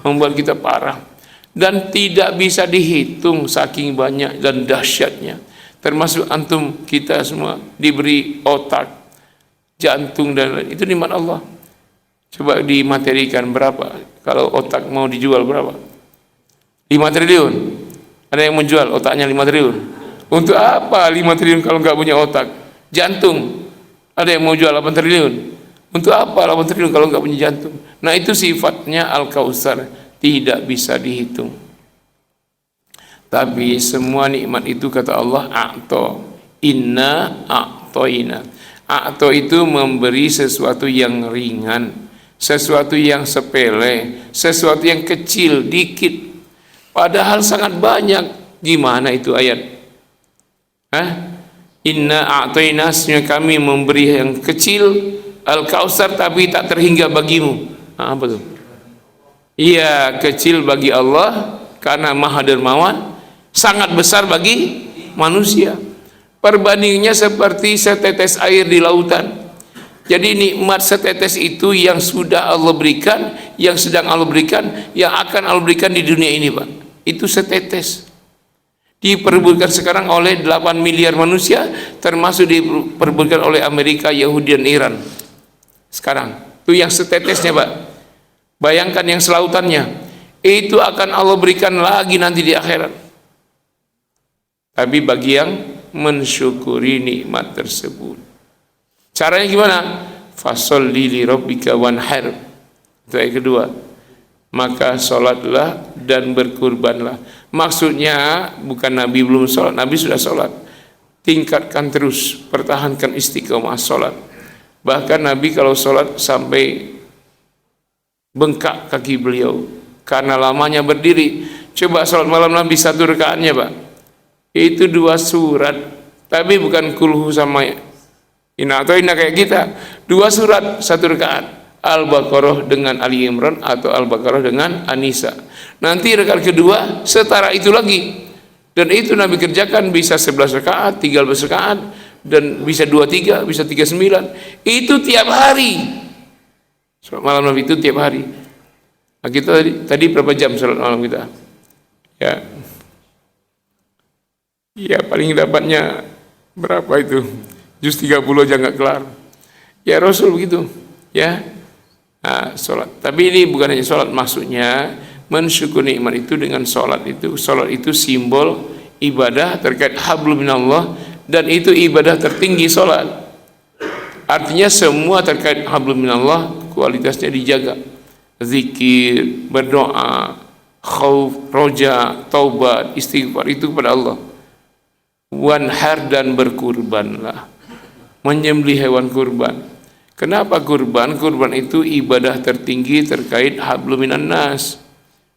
membuat kita parah. Dan tidak bisa dihitung saking banyak dan dahsyatnya. Termasuk antum kita semua diberi otak, jantung dan lain. Itu nikmat Allah. Coba dimaterikan berapa? Kalau otak mau dijual berapa? 5 triliun. Ada yang menjual otaknya 5 triliun. Untuk apa 5 triliun kalau nggak punya otak? Jantung. Ada yang mau jual 8 triliun. Untuk apa 8 triliun kalau nggak punya jantung? Nah itu sifatnya Al-Kautsar, tidak bisa dihitung. Tapi semua nikmat itu kata Allah, a'to, inna a'toina. A'to itu memberi sesuatu yang ringan, sesuatu yang sepele, sesuatu yang kecil, dikit. Padahal sangat banyak. Gimana itu ayat? Inna a'toina, kami memberi yang kecil, Al-Kautsar, tapi tak terhingga bagimu. Apa tuh? Iya, kecil bagi Allah karena Maha Dermawan, sangat besar bagi manusia. Perbandingannya seperti setetes air di lautan. Jadi nikmat setetes itu yang sudah Allah berikan, yang sedang Allah berikan, yang akan Allah berikan di dunia ini, Pak. Itu setetes. Diperebutkan sekarang oleh 8 miliar manusia, termasuk diperebutkan oleh Amerika, Yahudi dan Iran. Sekarang itu yang setetesnya, Pak. Bayangkan yang selautannya, itu akan Allah berikan lagi nanti di akhirat. Tapi bagi yang mensyukuri nikmat tersebut. Caranya gimana? Fasholli li rabbika wanhar. Itu ayat kedua. Maka sholatlah dan berkurbanlah. Maksudnya bukan Nabi belum sholat, Nabi sudah sholat. Tingkatkan terus, pertahankan istiqomah sholat. Bahkan Nabi kalau sholat sampai bengkak kaki beliau karena lamanya berdiri. Coba sholat malam Nabi 1 rakaatnya Pak, itu 2 surat, tapi bukan kulhu sama Inna atau Inna kayak kita. 2 surat 1 rakaat, Al-Baqarah dengan Ali Imran atau Al-Baqarah dengan An-Nisa. Nanti rakaat kedua setara itu lagi, dan itu Nabi kerjakan bisa 11 rakaat, 13 rakaat, dan bisa 23, bisa 39. Itu tiap hari. Sholat malam Nabi itu tiap hari. Nah, kita tadi berapa jam sholat malam kita? Ya paling dapatnya berapa itu? Juz 30 aja nggak kelar. Ya Rasul begitu, ya. Nah, sholat. Tapi ini bukan hanya sholat, maksudnya mensyukuri nikmat itu dengan sholat itu. Sholat itu simbol ibadah terkait hablum minallah, dan itu ibadah tertinggi sholat. Artinya semua terkait hablum minallah kualitasnya dijaga. Zikir, berdoa, khauf, roja, taubat, istighfar itu kepada Allah. Wanhar dan berkurbanlah, menyembelih hewan kurban. Kenapa kurban? Kurban itu ibadah tertinggi terkait hablum minan nas.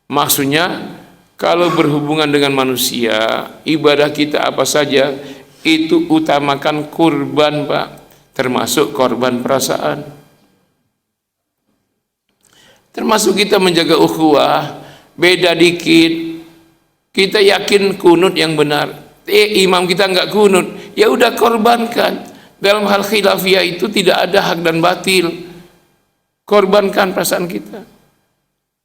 Maksudnya kalau berhubungan dengan manusia, ibadah kita apa saja itu utamakan kurban Pak, termasuk korban perasaan. Termasuk kita menjaga ukhuwah, beda dikit, kita yakin kunut yang benar. Imam kita enggak kunut, ya udah korbankan. Dalam hal khilafiyah itu tidak ada hak dan batil. Korbankan perasaan kita.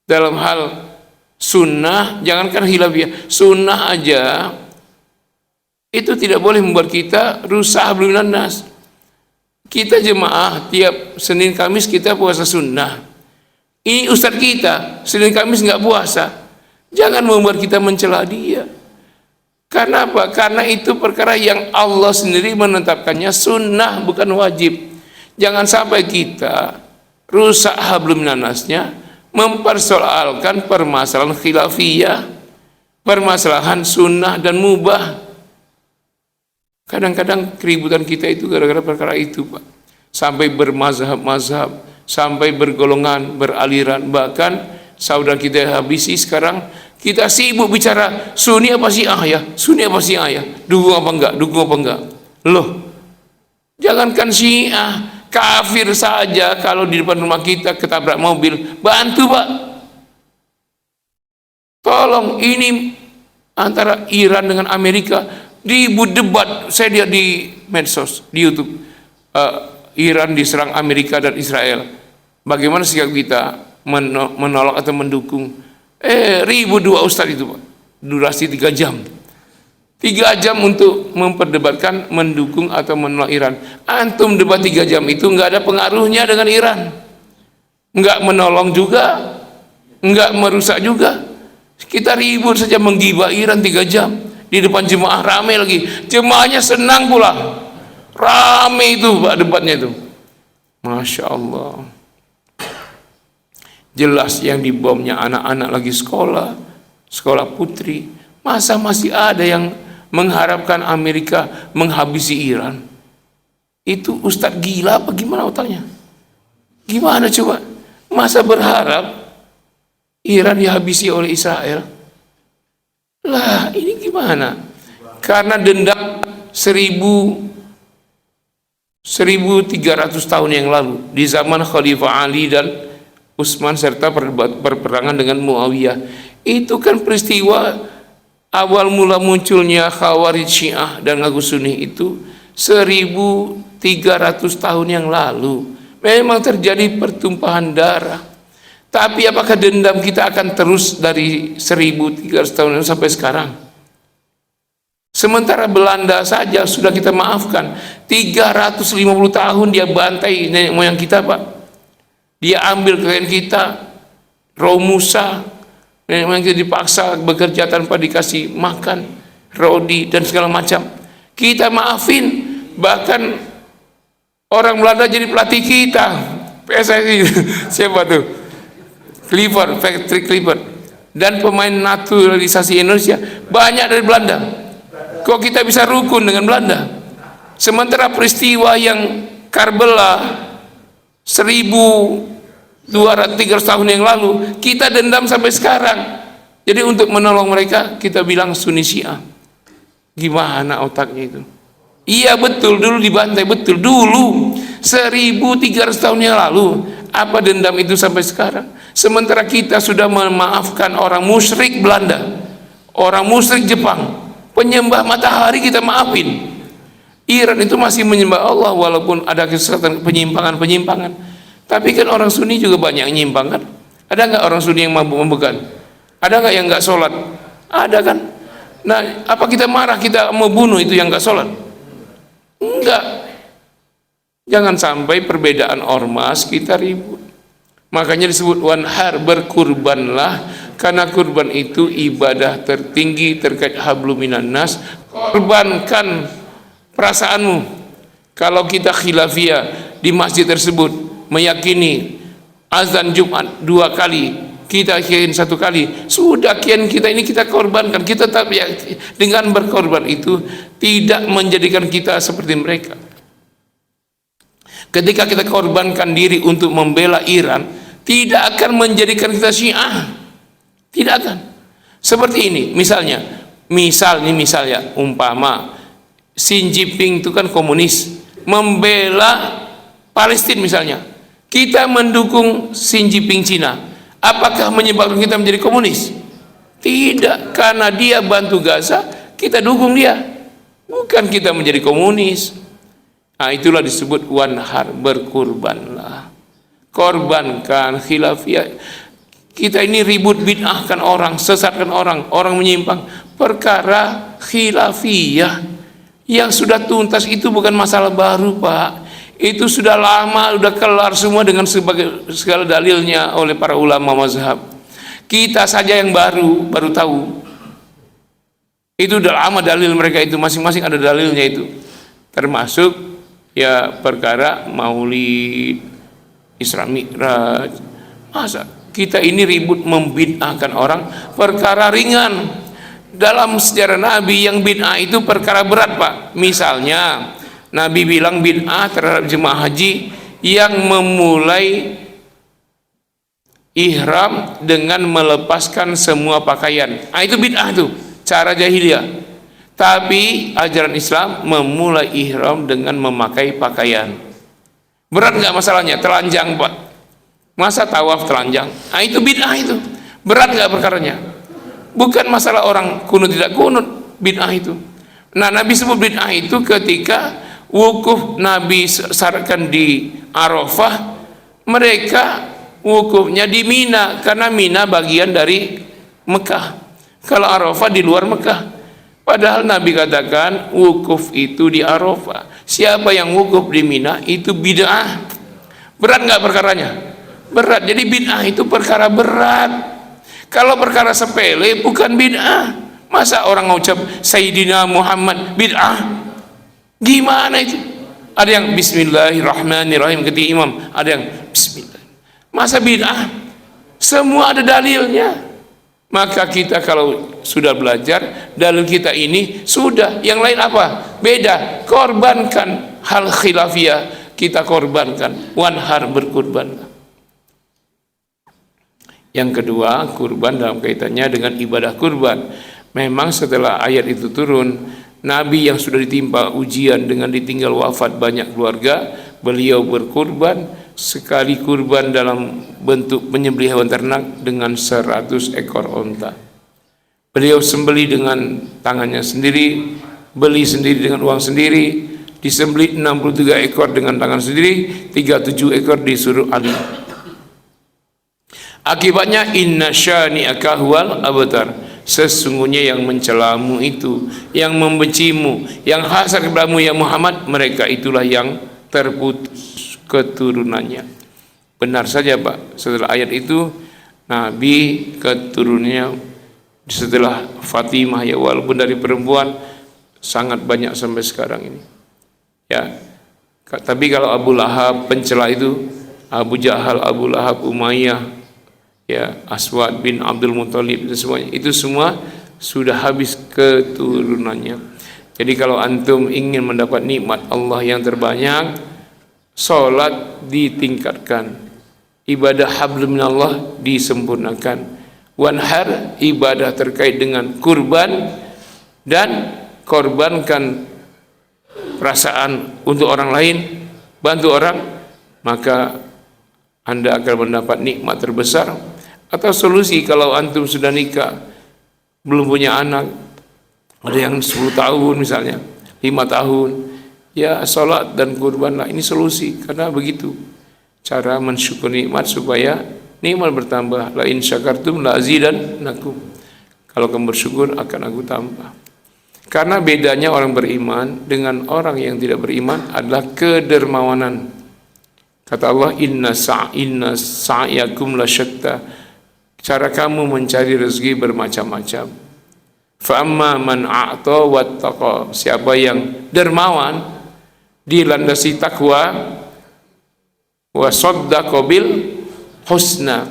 Dalam hal sunnah, jangankan khilafiyah, sunnah aja itu tidak boleh membuat kita rusak hablum minan nas. Kita jemaah tiap Senin Kamis kita puasa sunnah. Ini ustaz kita Senin Kamis nggak puasa, jangan membuat kita mencela dia. Karena apa? Karena itu perkara yang Allah sendiri menetapkannya sunnah, bukan wajib. Jangan sampai kita rusak hablum minan nasnya, mempersoalkan permasalahan khilafiyah, permasalahan sunnah dan mubah. Kadang-kadang keributan kita itu gara-gara perkara itu Pak, sampai bermazhab-mazhab, sampai bergolongan, beraliran. Bahkan saudara kita habisi sekarang, kita sibuk bicara Sunni apa Syiah ya, Sunni apa Syiah ya, dukung apa enggak, dukung apa enggak. Loh, jangankan Syiah, kafir saja kalau di depan rumah kita ketabrak mobil, bantu Pak. Tolong, ini antara Iran dengan Amerika ribut debat. Saya lihat di medsos, di YouTube, Iran diserang Amerika dan Israel. Bagaimana sikap kita, menolak atau mendukung? Ribut 2 ustaz itu Pak, durasi 3 jam. 3 jam untuk memperdebatkan mendukung atau menolak Iran. Antum debat 3 jam itu nggak ada pengaruhnya dengan Iran, nggak menolong juga, nggak merusak juga. Kita ribut saja menggibah Iran 3 jam di depan jemaah, rame lagi. Jemaahnya senang pula, rame itu Pak debatnya itu. Masya Allah. Jelas yang dibomnya anak-anak lagi sekolah putri. Masa masih ada yang mengharapkan Amerika menghabisi Iran? Itu ustadz gila apa gimana otaknya? Gimana coba? Masa berharap Iran dihabisi oleh Israel? Lah ini gimana? Karena dendam 1300 tahun yang lalu di zaman Khalifah Ali dan Utsman serta perperangan dengan Muawiyah. Itu kan peristiwa awal mula munculnya Khawarij Syiah dan Ngaku Sunni itu 1300 tahun yang lalu. Memang terjadi pertumpahan darah. Tapi apakah dendam kita akan terus dari 1300 tahun sampai sekarang? Sementara Belanda saja sudah kita maafkan. 350 tahun dia bantai nenek moyang kita Pak. Dia ambil kekayaan kita, Romusa, nenek moyang kita dipaksa bekerja tanpa dikasih makan, rodi dan segala macam. Kita maafin, bahkan orang Belanda jadi pelatih kita. PSSI siapa tuh? Clifford, Patrick Clifford. Dan pemain naturalisasi Indonesia banyak dari Belanda. Kok kita bisa rukun dengan Belanda? Sementara peristiwa yang Karbala 1200-300 tahun yang lalu kita dendam sampai sekarang. Jadi untuk menolong mereka kita bilang Sunni Syiah. Gimana otaknya itu? Iya betul, dulu dibantai, betul dulu 1300 tahun yang lalu. Apa dendam itu sampai sekarang? Sementara kita sudah memaafkan orang musyrik Belanda, orang musyrik Jepang, penyembah matahari kita maafin. Iran itu masih menyembah Allah walaupun ada kesesatan, penyimpangan. Tapi kan orang Sunni juga banyak yang nyimpang kan? Ada nggak orang Sunni yang mabuk-mabukan? Ada nggak yang nggak sholat? Ada kan? Nah, apa kita marah, kita mau bunuh itu yang nggak sholat? Enggak. Jangan sampai perbedaan ormas kita ribut. Makanya disebut wanhar, berkurbanlah, karena kurban itu ibadah tertinggi terkait hablum minan nas. Korbankan perasaanmu. Kalau kita khilafiyah di masjid tersebut meyakini azan Jumat 2 kali, kita kian 1 kali, sudah kian kita ini kita korbankan. Kita tak dengan berkorban itu tidak menjadikan kita seperti mereka. Ketika kita korbankan diri untuk membela Iran, tidak akan menjadikan kita Syiah, tidak akan. Seperti ini misalnya umpama Xi Jinping itu kan komunis, membela Palestina misalnya, kita mendukung Xi Jinping Cina, apakah menyebabkan kita menjadi komunis? Tidak, karena dia bantu Gaza, kita dukung dia, bukan kita menjadi komunis. Nah, itulah disebut wanhar, berkurbanlah, korbankan khilafiyah. Kita ini ribut bid'ahkan orang, sesatkan orang menyimpang, perkara khilafiyah yang sudah tuntas itu bukan masalah baru, Pak. Itu sudah lama, sudah kelar semua dengan segala dalilnya oleh para ulama mazhab. Kita saja yang baru tahu. Itu udah lama dalil mereka itu, masing-masing ada dalilnya itu. Termasuk ya perkara Maulid, Isra Mi'raj. Masa kita ini ribut membid'ahkan orang, perkara ringan. Dalam sejarah Nabi yang bid'ah itu perkara berat, Pak. Misalnya Nabi bilang bid'ah terhadap jemaah haji yang memulai ihram dengan melepaskan semua pakaian. Ah, itu bid'ah tuh, cara jahiliyah. Tapi ajaran Islam memulai ihram dengan memakai pakaian. Berat nggak masalahnya? Telanjang, Pak. Masa tawaf telanjang? Ah, itu bid'ah itu. Berat nggak perkaranya? Bukan masalah orang kunut tidak kunut, bid'ah itu. Nah, Nabi sebut bid'ah itu ketika wukuf Nabi syaratkan di Arafah, mereka wukufnya di Mina, karena Mina bagian dari Mekah. Kalau Arafah di luar Mekah. Padahal Nabi katakan wukuf itu di Arafah. Siapa yang wukuf di Mina itu bid'ah. Berat nggak perkaranya? Berat. Jadi bid'ah itu perkara berat. Kalau perkara sepele bukan bid'ah. Masa orang ngucap Sayyidina Muhammad bid'ah? Gimana itu? Ada yang Bismillahirrahmanirrahim ketika imam, ada yang Bismillah. Masa bid'ah? Semua ada dalilnya. Maka kita kalau sudah belajar dalil kita ini sudah, yang lain apa? Beda. Korbankan hal khilafiyah, kita korbankan, wanhar, berkurban. Yang kedua, kurban dalam kaitannya dengan ibadah kurban. Memang setelah ayat itu turun, Nabi yang sudah ditimpa ujian dengan ditinggal wafat banyak keluarga, beliau berkurban. Sekali kurban dalam bentuk penyembelih hewan ternak dengan 100 ekor onta. Beliau sembelih dengan tangannya sendiri, beli sendiri dengan uang sendiri, disembelih 63 ekor dengan tangan sendiri, 37 ekor disuruh Ali. Akibatnya inna syani'aka huwal abtar. Sesungguhnya yang mencelamu itu, yang membencimu, yang hasad kepadamu ya Muhammad, mereka itulah yang terputus keturunannya. Benar saja, Pak. Setelah ayat itu Nabi keturunannya setelah Fatimah, ya walaupun dari perempuan, sangat banyak sampai sekarang ini. Ya. Tapi kalau Abu Lahab pencela itu, Abu Jahal, Abu Lahab, Umayyah, ya, Aswad bin Abdul Muthalib, itu semuanya, itu semua sudah habis keturunannya. Jadi kalau antum ingin mendapat nikmat Allah yang terbanyak, salat ditingkatkan, ibadah hablum minallah disempurnakan, wanhar ibadah terkait dengan kurban, dan korbankan perasaan untuk orang lain, bantu orang, maka Anda akan mendapat nikmat terbesar. Atau solusi kalau antum sudah nikah, belum punya anak, ada yang 10 tahun misalnya, 5 tahun, ya salat dan kurbanlah, ini solusi. Karena begitu cara mensyukuri nikmat supaya nikmat bertambah. La in syakartum la azidannakum, kalau kamu bersyukur akan aku tambah. Karena bedanya orang beriman dengan orang yang tidak beriman adalah kedermawanan. Kata Allah, inna sa'yakum lasyatta, cara kamu mencari rezeki bermacam-macam. Fa amma man a'ta wattaqa, siapa yang dermawan dilandasi takwa, wa saddaqa bil husna,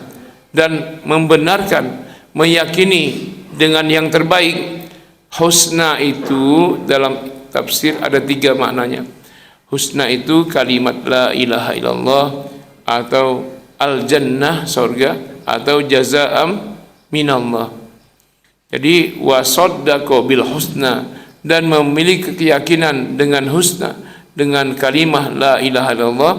dan membenarkan, meyakini dengan yang terbaik. Husna itu dalam tafsir ada 3 maknanya. Husna itu kalimat la ilaha illallah, atau al jannah, surga, atau jazaa'am minallah. Jadi wasaddaqa bil husna, dan memiliki keyakinan dengan husna, dengan kalimah la ilaha illallah,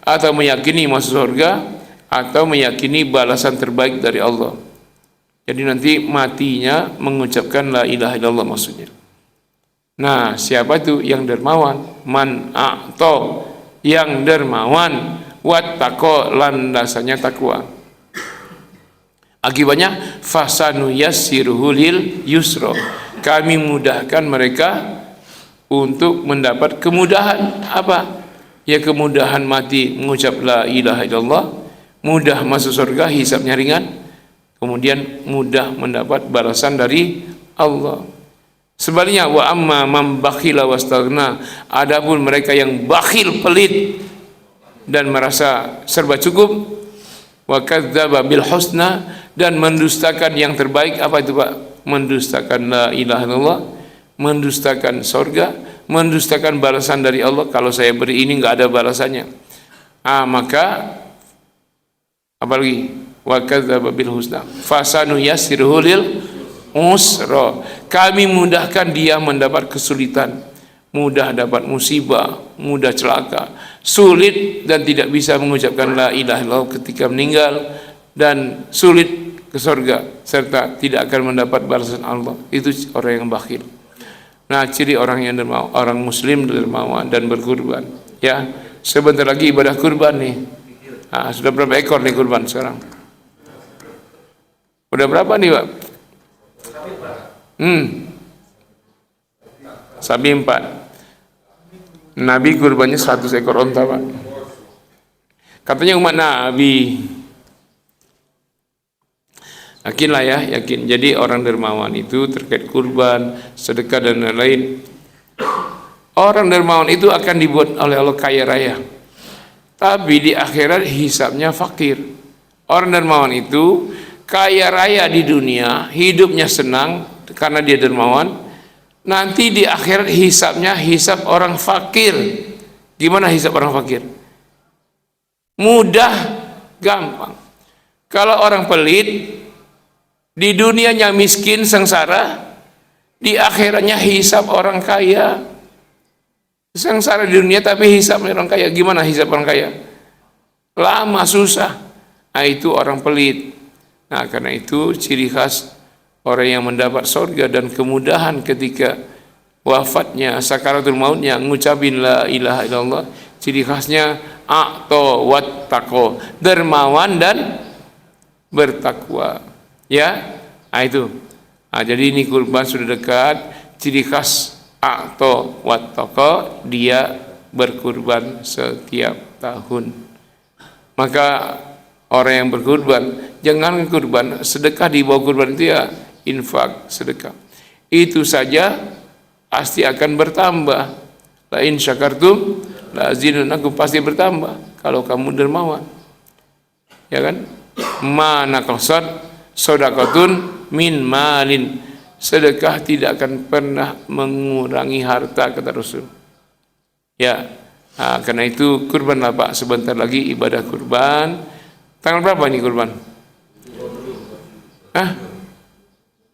atau meyakini masuk surga, atau meyakini balasan terbaik dari Allah. Jadi nanti matinya mengucapkan la ilaha illallah maksudnya. Nah, siapa itu yang dermawan? Man a'ta, yang dermawan, wattaqa, landasannya takwa. Akibatnya fasanu yassiruhu lil yusra, kami mudahkan mereka untuk mendapat kemudahan. Apa? Ya, kemudahan mati mengucap la ilaha illallah, mudah masuk surga, hisabnya ringan, kemudian mudah mendapat balasan dari Allah. Sebaliknya, wa amma man bakhila wastaghna, adapun mereka yang bakhil, pelit, dan merasa serba cukup, wa kadzdzaba bil husna, dan mendustakan yang terbaik. Apa itu, Pak? Mendustakan la ilaha illallah, mendustakan surga, mendustakan balasan dari Allah. Kalau saya beri ini enggak ada balasannya, maka apalagi wa kadzdzaba bil husna fasanu yassiruhu lil usra, kami mudahkan dia mendapat kesulitan, mudah dapat musibah, mudah celaka, sulit dan tidak bisa mengucapkan la ilaha illallah ketika meninggal, dan sulit ke surga, serta tidak akan mendapat balasan Allah. Itu orang yang bakhil. Nah, ciri orang yang dermawan, orang muslim dermawan dan berkurban. Ya, sebentar lagi ibadah kurban nih. Sudah berapa ekor nih kurban sekarang? Udah berapa nih, Pak? Sapi 4. Nabi kurbannya 100 ekor onta, Pak. Katanya umat Nabi. Yakinlah ya, yakin. Jadi orang dermawan itu terkait kurban, sedekah dan lain-lain. Orang dermawan itu akan dibuat oleh Allah kaya raya, tapi di akhirat hisabnya fakir. Orang dermawan itu kaya raya di dunia, hidupnya senang karena dia dermawan. Nanti di akhirat hisabnya hisab orang fakir. Gimana hisab orang fakir? Mudah, gampang. Kalau orang pelit, di dunianya miskin, sengsara, di akhiratnya hisab orang kaya. Sengsara di dunia tapi hisabnya orang kaya. Gimana hisab orang kaya? Lama, susah. Nah, itu orang pelit. Nah, karena itu ciri khas orang yang mendapat surga dan kemudahan ketika wafatnya, sakaratul mautnya, ngucapin la ilaha illallah, ciri khasnya a'ta wattaqo, dermawan dan bertakwa. Ya, itu. Jadi ini kurban sudah dekat, ciri khas a'ta wattaqo, dia berkurban setiap tahun. Maka orang yang berkurban, jangan kurban, sedekah di bawah kurban itu ya infak, sedekah. Itu saja pasti akan bertambah. La in syakartum la azidannakum, pasti bertambah kalau kamu dermawan. Ya kan? Mana qasad shadaqatun min malin, sedekah tidak akan pernah mengurangi harta, kata Rasul. Ya, nah, karena itu kurbanlah Pak, sebentar lagi ibadah kurban. Tanggal berapa ini kurban?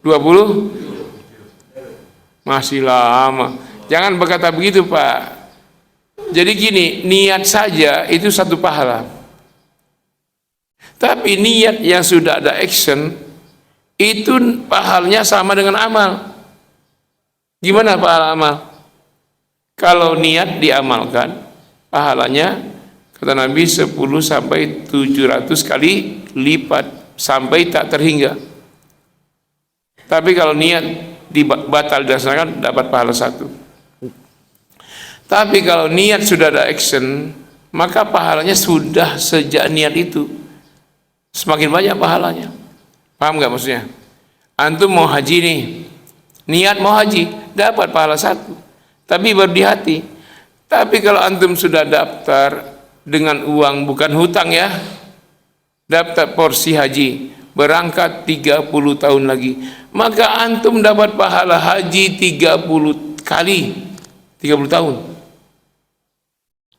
20? Masih lama. Jangan berkata begitu Pak. Jadi gini, niat saja itu satu pahala. Tapi niat yang sudah ada action, itu pahalanya sama dengan amal. Gimana pahala amal? Kalau niat diamalkan, pahalanya kata Nabi 10 sampai 700 kali lipat sampai tak terhingga. Tapi kalau niat batal dilaksanakan, dapat pahala 1. Tapi kalau niat sudah ada action, maka pahalanya sudah sejak niat itu semakin banyak pahalanya. Paham nggak maksudnya? Antum mau haji nih, niat mau haji, dapat pahala 1, tapi baru di hati. Tapi kalau antum sudah daftar dengan uang, bukan hutang ya, daftar porsi haji, berangkat 30 tahun lagi, maka antum dapat pahala haji 30 kali 30 tahun.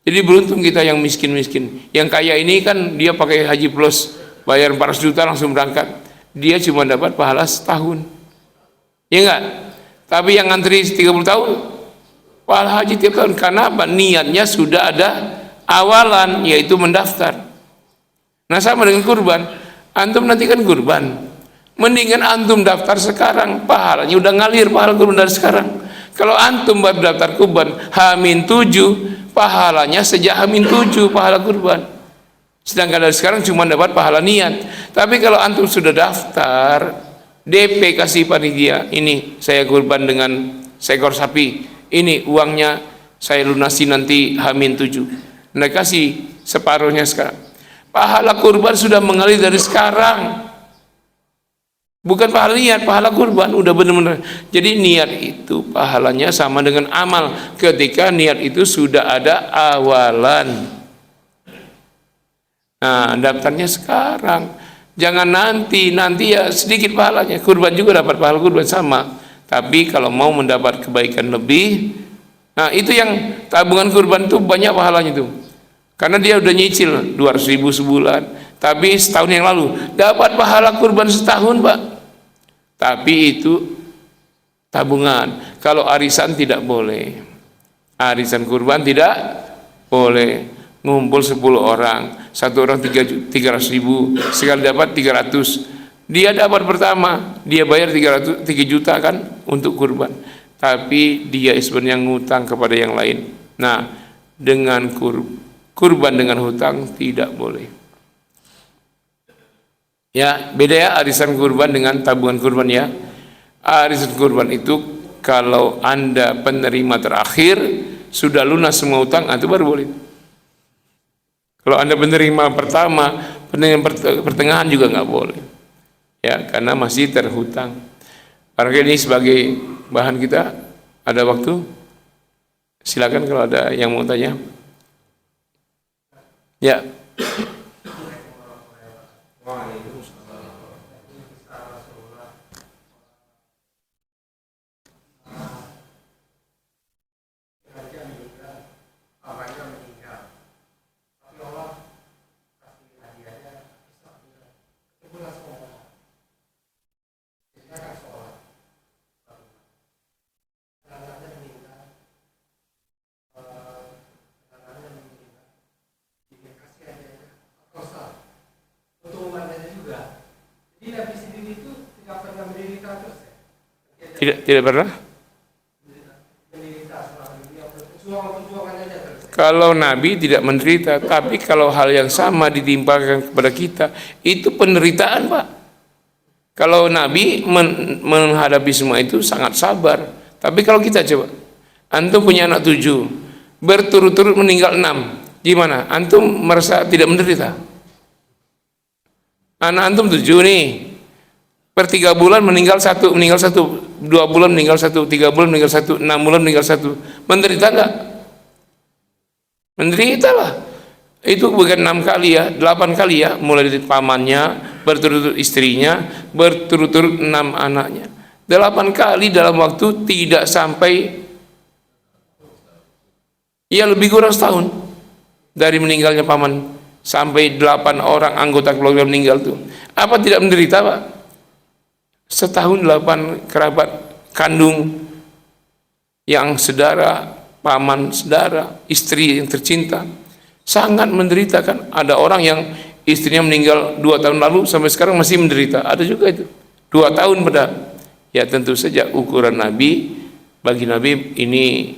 Jadi beruntung kita yang miskin-miskin. Yang kaya ini kan dia pakai haji plus, bayar 400 juta langsung berangkat, dia cuma dapat pahala setahun, ya enggak? Tapi yang ngantri 30 tahun pahala haji tiap tahun. Karena apa? Niatnya sudah ada awalan, yaitu mendaftar. Nah sama dengan kurban. Antum nanti kan kurban, mendingan antum daftar sekarang, pahalanya udah ngalir pahala kurban dari sekarang. Kalau antum baru daftar kurban H-7, pahalanya sejak H-7 pahala kurban. Sedangkan dari sekarang cuma dapat pahala niat. Tapi kalau antum sudah daftar, DP kasih panitia, ini saya kurban dengan seekor sapi, ini uangnya saya lunasi nanti H-7. Nah kasih separuhnya sekarang. Pahala kurban sudah mengalir dari sekarang. Bukan pahala niat, pahala kurban udah benar-benar. Jadi niat itu pahalanya sama dengan amal ketika niat itu sudah ada awalan. Nah, daftarnya sekarang. Jangan nanti ya sedikit pahalanya. Kurban juga dapat pahala kurban sama. Tapi kalau mau mendapat kebaikan lebih, nah itu yang tabungan kurban itu banyak pahalanya tuh. Karena dia udah nyicil 200.000 sebulan, tapi setahun yang lalu dapat pahala kurban setahun Pak. Tapi itu tabungan. Kalau arisan tidak boleh. Arisan kurban tidak boleh. Ngumpul 10 orang, satu orang 300.000, sekali dapat 300. Dia dapat pertama, dia bayar 3 juta kan untuk kurban. Tapi dia sebenarnya ngutang kepada yang lain. Nah, dengan kurban dengan hutang tidak boleh. Ya, beda ya arisan kurban dengan tabungan kurban ya. Arisan kurban itu kalau Anda penerima terakhir sudah lunas semua hutang, itu baru boleh. Kalau Anda penerima pertama, penerima pertengahan juga nggak boleh. Ya, karena masih terhutang. Barangkali ini sebagai bahan kita, ada waktu? Silakan kalau ada yang mau tanya. Ya. Tidak pernah. Kalau Nabi tidak menderita, tapi kalau hal yang sama ditimpakan kepada kita, itu penderitaan Pak. Kalau Nabi menghadapi semua itu sangat sabar. Tapi kalau kita coba, antum punya anak 7, berturut-turut meninggal 6, gimana? Antum merasa tidak menderita? Anak antum 7 nih, Per 3 bulan meninggal satu, 2 bulan meninggal satu, 3 bulan meninggal satu, 6 bulan meninggal satu. Menderita enggak? Menderita lah. Itu bukan 6 kali ya, 8 kali ya, mulai dari pamannya, berturut-turut istrinya, berturut-turut 6 anaknya. 8 kali dalam waktu tidak sampai, ya lebih kurang setahun dari meninggalnya paman sampai 8 orang anggota keluarga meninggal tuh. Apa tidak menderita, Pak? Setahun 8 kerabat kandung yang saudara, paman saudara, istri yang tercinta sangat menderita kan. Ada orang yang istrinya meninggal 2 tahun lalu sampai sekarang masih menderita, ada juga itu 2 tahun padahal. Ya tentu saja ukuran Nabi, bagi Nabi ini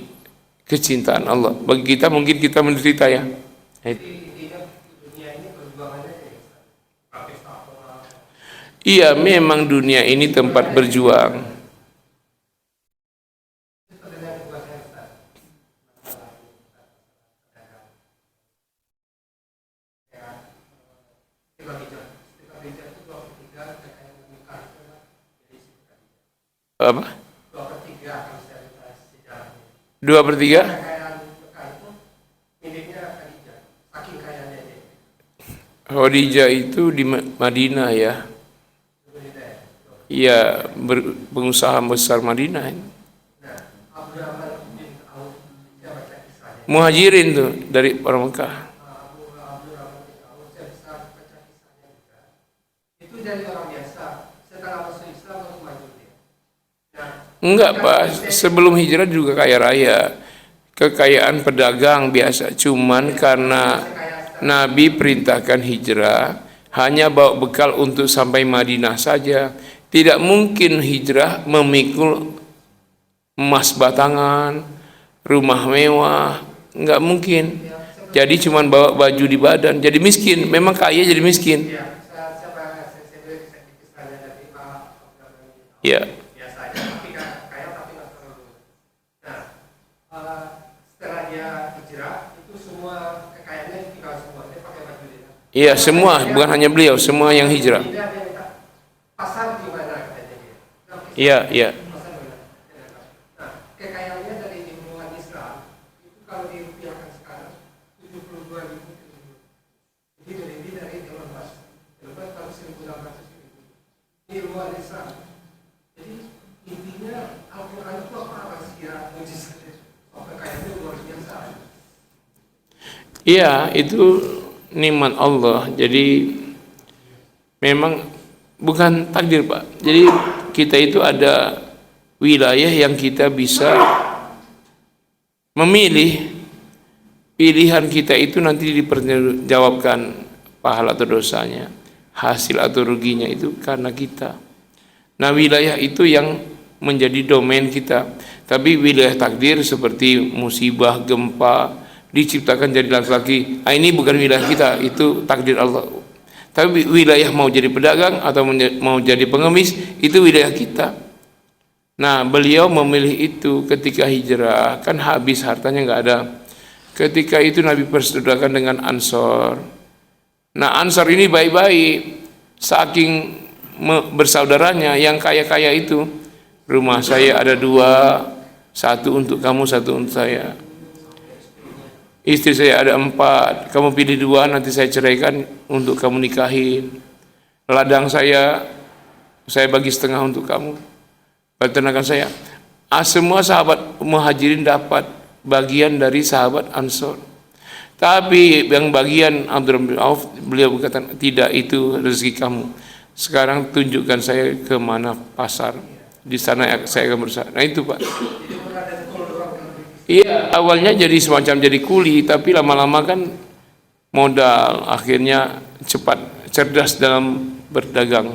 kecintaan Allah. Bagi kita mungkin kita menderita ya. Iya, memang dunia ini tempat berjuang. Apa? 2/3? Khadijah itu di Madinah ya. Iya, pengusaha besar Madinah. Muhajirin tuh dari orang Mekah. Enggak Pak, sebelum hijrah juga kaya raya, kekayaan pedagang biasa, cuman karena Nabi perintahkan hijrah, hanya bawa bekal untuk sampai Madinah saja. Tidak mungkin hijrah memikul emas batangan, rumah mewah, enggak mungkin. Jadi cuman bawa baju di badan, jadi miskin, memang kaya jadi miskin. Ya. Iya semua, bukan hanya beliau, semua yang hijrah. Iya, iya. Kekayaannya dari ilmuwan Islam itu kalau dirupiahkan sekarang 72 ribu triliun. Jadi lebih dari Elon Musk. Elon Musk tahun 1600 ribu. Ini ilmuwan Islam. Jadi intinya Al-Quran itu apa rahasia mujizatnya? Kekayaannya luar biasa. Iya, itu nikmat Allah. Jadi memang bukan takdir Pak. Jadi kita itu ada wilayah yang kita bisa memilih. Pilihan kita itu nanti dipertanggungjawabkan pahala atau dosanya, hasil atau ruginya itu karena kita. Nah wilayah itu yang menjadi domain kita. Tapi wilayah takdir seperti musibah, gempa, diciptakan jadi laki-laki, ini bukan wilayah kita, itu takdir Allah. Tapi wilayah mau jadi pedagang atau mau jadi pengemis, itu wilayah kita. Nah beliau memilih itu ketika hijrah, kan habis hartanya nggak ada. Ketika itu Nabi persaudarakan dengan Ansor. Nah Ansor ini baik-baik, saking bersaudaranya yang kaya-kaya itu, rumah saya ada 2, 1 untuk kamu, 1 untuk saya. Istri saya ada 4, kamu pilih 2, nanti saya ceraikan untuk kamu nikahin. Ladang saya bagi setengah untuk kamu, peternakan saya. Semua sahabat Muhajirin dapat bagian dari sahabat Ansor. Tapi yang bagian Abdurrahman bin Auf, beliau berkata, tidak, itu rezeki kamu. Sekarang tunjukkan saya ke mana pasar, di sana saya akan berusaha. Nah itu Pak. Iya, awalnya jadi semacam jadi kuli, tapi lama-lama kan modal, akhirnya cepat, cerdas dalam berdagang.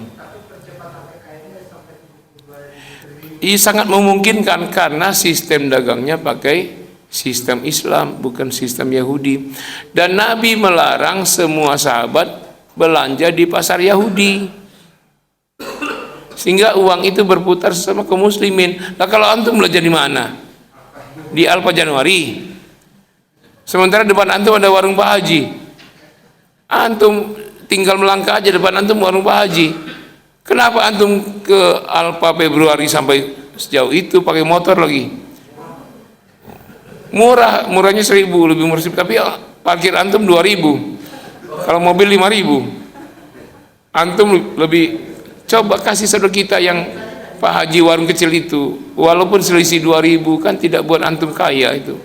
Ini sangat memungkinkan karena sistem dagangnya pakai sistem Islam, bukan sistem Yahudi. Dan Nabi melarang semua sahabat belanja di pasar Yahudi, sehingga uang itu berputar sama kaum muslimin. Nah kalau antum belanja di mana? Di Alfa Januari. Sementara depan antum ada warung Pak Haji. Antum tinggal melangkah aja, depan antum warung Pak Haji. Kenapa antum ke Alfa Februari sampai sejauh itu pakai motor lagi? Murahnya 1.000, lebih murah, tapi parkir antum 2.000. Kalau mobil 5.000. Antum lebih, coba kasih saudara kita yang Pak Haji warung kecil itu, walaupun selisih 2.000 kan tidak buat antum kaya itu.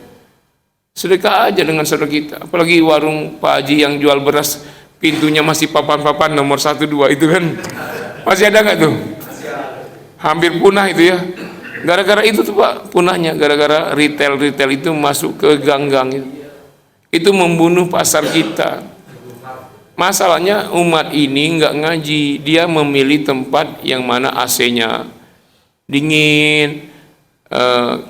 Sedekah aja dengan saudara kita. Apalagi warung Pak Haji yang jual beras, pintunya masih papan-papan nomor 1, 2 itu kan. Masih ada nggak tuh? Hampir punah itu ya. Gara-gara itu tuh Pak, punahnya gara-gara retail itu masuk ke gang-gang itu. Itu membunuh pasar kita. Masalahnya umat ini nggak ngaji, dia memilih tempat yang mana AC-nya dingin,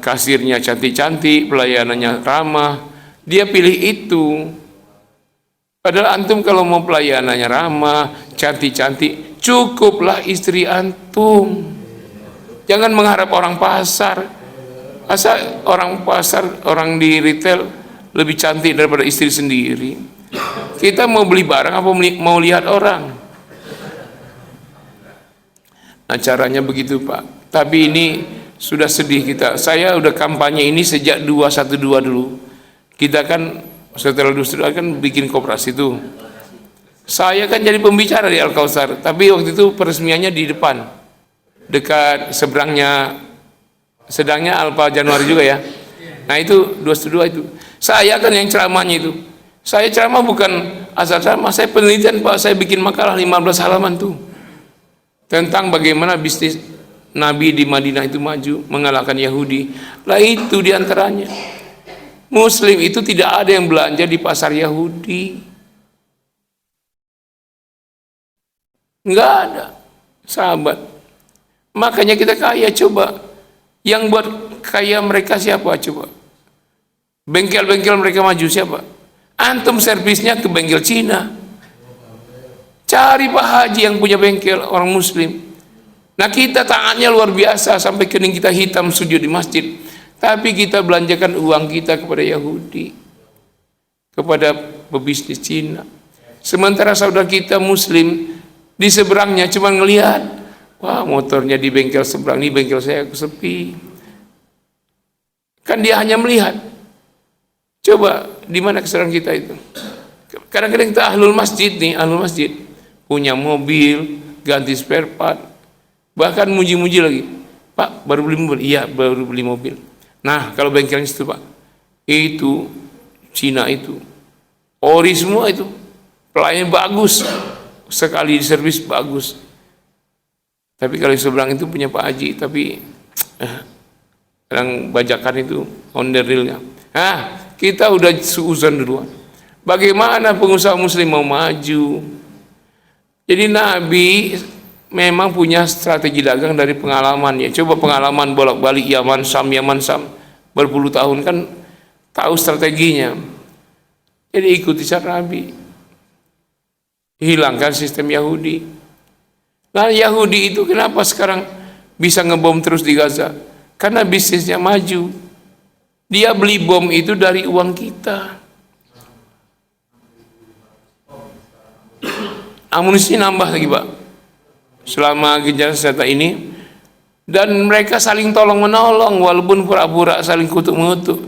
kasirnya cantik-cantik, pelayanannya ramah, dia pilih itu. Padahal antum kalau mau pelayanannya ramah, cantik-cantik, cukuplah istri antum. Jangan mengharap orang pasar. Asa orang pasar, orang di retail lebih cantik daripada istri sendiri. Kita mau beli barang apa mau lihat orang? Nah, caranya begitu Pak. Tapi ini sudah sedih kita. Saya udah kampanye ini sejak 212 dulu. Kita kan setelah 212 kan bikin koperasi itu. Saya kan jadi pembicara di Al-Kautsar, tapi waktu itu peresmiannya di depan, dekat seberangnya, sedangnya Alfa Januari juga ya. Nah itu 212 itu. Saya kan yang ceramahnya itu. Saya ceramah bukan asal ceramah, saya penelitian Pak, saya bikin makalah 15 halaman tuh tentang bagaimana bisnis Nabi di Madinah itu maju mengalahkan Yahudi. Lah itu diantaranya. Muslim itu tidak ada yang belanja di pasar Yahudi, nggak ada, sahabat. Makanya kita kaya. Coba yang buat kaya mereka siapa? Coba bengkel-bengkel mereka maju siapa? Antum servisnya ke bengkel Cina. Cari Pak Haji yang punya bengkel, orang Muslim. Nah kita tangannya luar biasa sampai kening kita hitam sujud di masjid, tapi kita belanjakan uang kita kepada Yahudi, kepada pebisnis Cina. Sementara saudara kita Muslim di seberangnya cuma ngelihat, wah motornya di bengkel seberang, ini bengkel saya sepi. Kan dia hanya melihat. Coba di mana kesadaran kita itu? Kadang-kadang kita ahlul masjid nih, ahlul masjid punya mobil, ganti spare part, bahkan muji-muji lagi. Pak baru beli mobil, iya baru beli mobil. Nah kalau bengkelnya itu Pak, itu Cina itu, ori semua itu, pelayan bagus, sekali di servis bagus. Tapi kalau di seberang itu punya Pak Haji, tapi kadang bajakan itu Honda realnya. Kita udah seuzon duluan. Bagaimana pengusaha Muslim mau maju? Jadi Nabi memang punya strategi dagang dari pengalaman ya. Coba pengalaman bolak-balik Yaman Sam berpuluh tahun kan tahu strateginya. Jadi ikuti cara Nabi. Hilangkan sistem Yahudi. Nah Yahudi itu kenapa sekarang bisa ngebom terus di Gaza? Karena bisnisnya maju. Dia beli bom itu dari uang kita. Amunisi nambah lagi Pak selama genjatan senjata ini, dan mereka saling tolong menolong walaupun pura-pura saling kutuk mengutuk.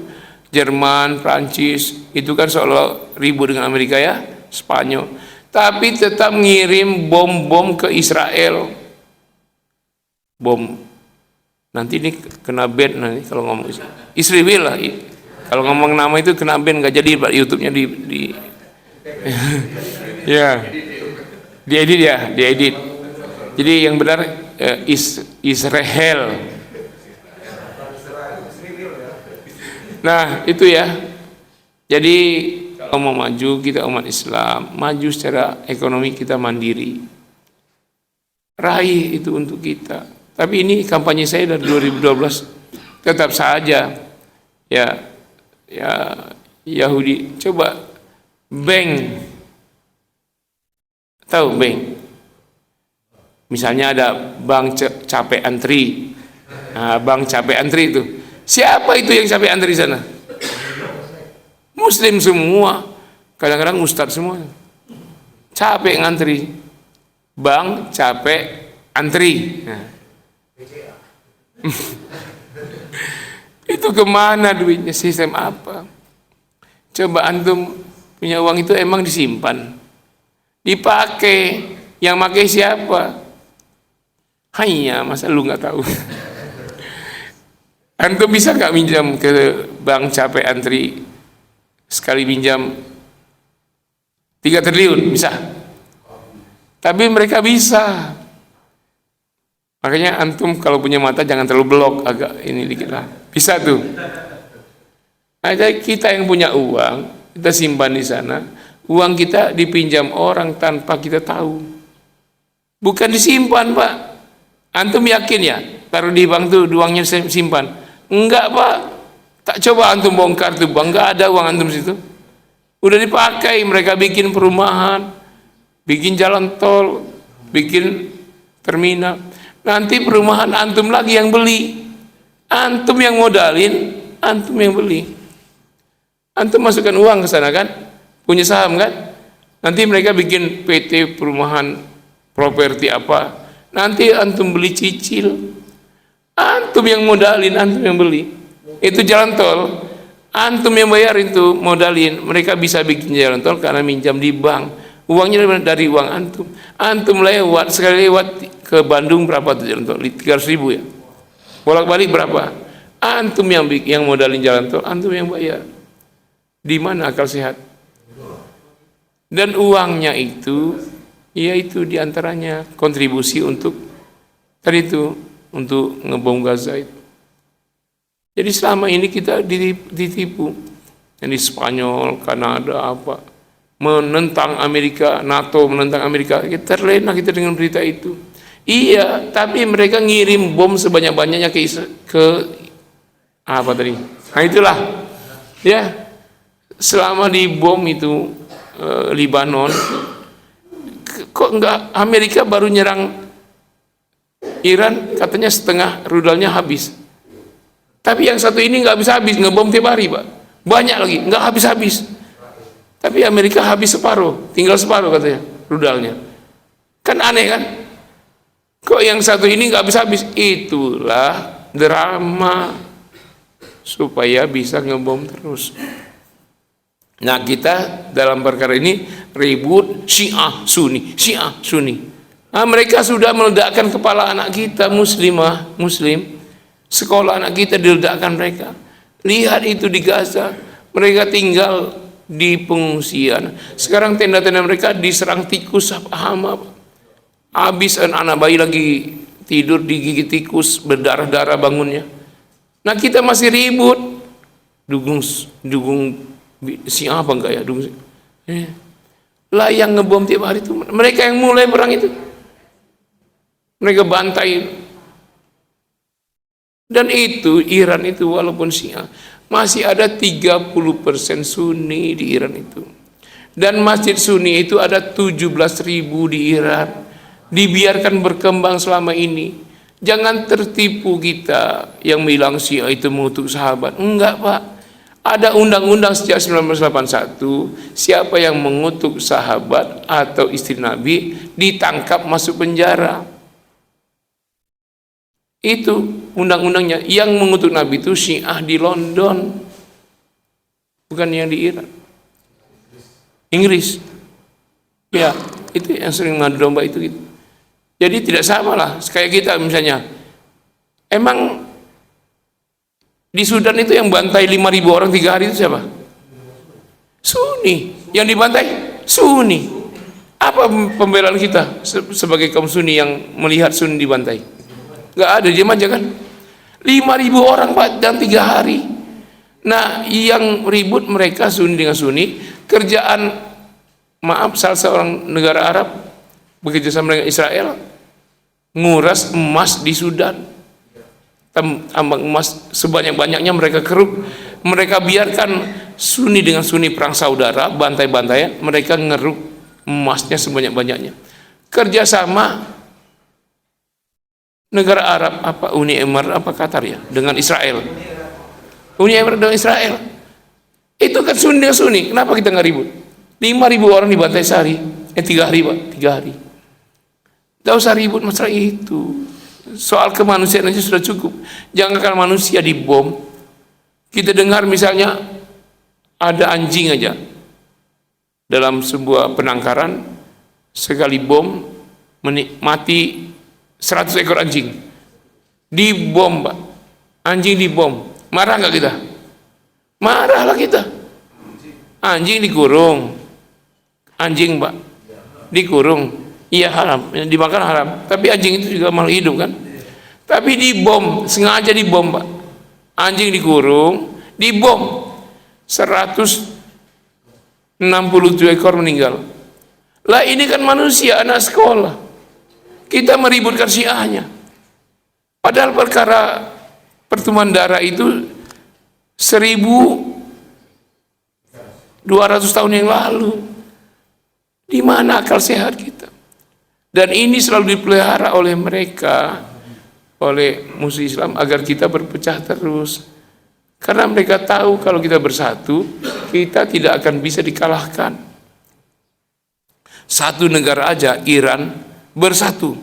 Jerman, Prancis itu kan seolah ribut dengan Amerika ya, Spanyol, tapi tetap ngirim bom-bom ke Israel. Bom nanti ini kena ban nanti kalau ngomong Israel lah. Kalau ngomong nama itu kena ban, nggak jadi Pak YouTube-nya di ya diedit ya, diedit. Jadi yang benar Israel. Nah itu ya. Jadi kalau mau maju kita umat Islam, maju secara ekonomi kita mandiri. Raih itu untuk kita. Tapi ini kampanye saya dari 2012, tetap saja ya Yahudi. Coba bank, tahu bank? Misalnya ada bank capek antri, bank capek antri itu. Siapa itu yang capek antri sana? Muslim semua, kadang-kadang ustadz semua. Capek ngantri, bank capek antri. Nah. Itu kemana duitnya? Sistem apa? Coba antum punya uang itu emang disimpan, dipakai, yang pakai siapa? Hanya masa lu nggak tahu? Antum bisa nggak minjam ke bank capek antri sekali minjam 3 triliun? Bisa. Tapi mereka bisa. Makanya antum kalau punya mata jangan terlalu belok, agak ini dikit lah. Bisa tuh. Ada kita yang punya uang, kita simpan di sana, uang kita dipinjam orang tanpa kita tahu. Bukan disimpan, Pak. Antum yakin ya? Taruh di bank tuh uangnya simpan. Enggak, Pak. Tak coba antum bongkar tuh bank, enggak ada uang antum situ. Udah dipakai, mereka bikin perumahan, bikin jalan tol, bikin terminal. Nanti perumahan antum lagi yang beli, antum yang modalin, antum yang beli. Antum masukkan uang ke sana kan, punya saham kan, nanti mereka bikin PT perumahan properti apa, nanti antum beli cicil, antum yang modalin, antum yang beli. Itu jalan tol, antum yang bayar itu modalin. Mereka bisa bikin jalan tol karena minjam di bank, uangnya dari uang antum. Antum lewat, sekali lewat ke Bandung berapa tuh jalan tol? 300.000 ya. Bolak-balik berapa? Antum yang modalin jalan tol, antum yang bayar. Di mana akal sehat? Dan uangnya itu, yaitu diantaranya kontribusi untuk tadi itu, untuk ngebom Gaza itu. Jadi selama ini kita ditipu. Yang di Spanyol, Kanada, apa, menentang Amerika, NATO menentang Amerika. Kita terlena kita dengan berita itu. Iya, tapi mereka ngirim bom sebanyak-banyaknya ke apa tadi? Nah itulah, ya. Selama di bom itu Libanon, kok enggak Amerika baru nyerang Iran, katanya setengah rudalnya habis. Tapi yang satu ini nggak habis-habis, ngebom tiap hari, Pak. Banyak lagi, nggak habis-habis. Tapi Amerika habis separuh, tinggal separuh katanya rudalnya. Kan aneh kan? Kok yang satu ini nggak habis-habis? Itulah drama supaya bisa ngebom terus. Nah kita dalam perkara ini ribut Syiah Sunni, Syiah Sunni. Nah, mereka sudah meledakkan kepala anak kita muslimah, muslim. Sekolah anak kita diledakkan mereka. Lihat itu di Gaza, mereka tinggal di pengungsian. Sekarang tenda-tenda mereka diserang tikus hama. Habis anak bayi lagi tidur digigit tikus, berdarah-darah bangunnya. Nah kita masih ribut. Dukung siapa enggak ya? Lah yang ngebom tiap hari itu mereka yang mulai perang itu. Mereka bantai. Dan itu Iran itu walaupun Syiah masih ada 30% Sunni di Iran itu. Dan masjid Sunni itu ada 17.000 di Iran. Dibiarkan berkembang selama ini. Jangan tertipu kita yang bilang Syiah itu mengutuk sahabat. Enggak, Pak. Ada undang-undang sejak 1981, siapa yang mengutuk sahabat atau istri Nabi ditangkap masuk penjara. Itu undang-undangnya. Yang mengutuk Nabi itu Syiah di London, bukan yang di Iran. Inggris. Ya, itu yang sering mengadu domba itu gitu. Jadi tidak sama lah, kayak kita misalnya. Emang di Sudan itu yang bantai 5.000 orang 3 hari itu siapa? Sunni. Yang dibantai Sunni. Apa pembelaan kita sebagai kaum Sunni yang melihat Sunni dibantai? Gak ada, diam aja kan. 5.000 orang, Pak, dan 3 hari. Nah yang ribut mereka Sunni dengan Sunni. Kerjaan, maaf, salah seorang negara Arab bekerja sama dengan Israel nguras emas di Sudan. Tambang emas sebanyak-banyaknya mereka keruk. Mereka biarkan Sunni dengan Sunni perang saudara, bantai-bantaian. Mereka ngeruk emasnya sebanyak-banyaknya. Kerjasama negara Arab, apa Uni Emirat, apa Qatar ya, dengan Israel. Uni Emirat dengan Israel. Itu kan Sunni dengan Sunni. Kenapa kita nggak ribut? 5.000 orang dibantai sehari. 3 hari, Pak, 3 hari. Tidak usah ribut masalah itu. Soal kemanusiaan aja sudah cukup. Jangankan manusia dibom. Kita dengar misalnya ada anjing aja dalam sebuah penangkaran, sekali bom mati 100 ekor anjing. Dibom, Pak. Anjing dibom. Marah nggak kita? Marahlah kita. Anjing dikurung. Anjing, Pak, dikurung. Iya haram, dimakan haram. Tapi anjing itu juga malah hidup kan? Tapi dibom, sengaja dibom, Pak. Anjing dikurung, dibom. 167 ekor meninggal. Lah ini kan manusia, anak sekolah. Kita meributkan syiahnya. Padahal perkara pertumpahan darah itu 1200 tahun yang lalu. Di mana akal sehat kita? Dan ini selalu dipelihara oleh mereka, oleh musuh Islam, agar kita berpecah terus. Karena mereka tahu kalau kita bersatu, kita tidak akan bisa dikalahkan. Satu negara aja, Iran, bersatu.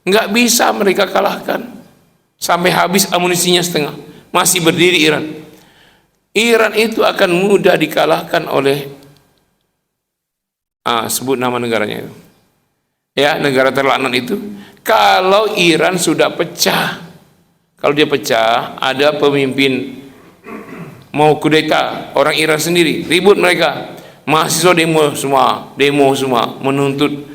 Nggak bisa mereka kalahkan. Sampai habis amunisinya setengah. Masih berdiri Iran. Iran itu akan mudah dikalahkan oleh, sebut nama negaranya itu. Ya, negara terlaknat itu. Kalau Iran sudah pecah, kalau dia pecah, ada pemimpin mau kudeta, orang Iran sendiri, ribut mereka, mahasiswa demo semua menuntut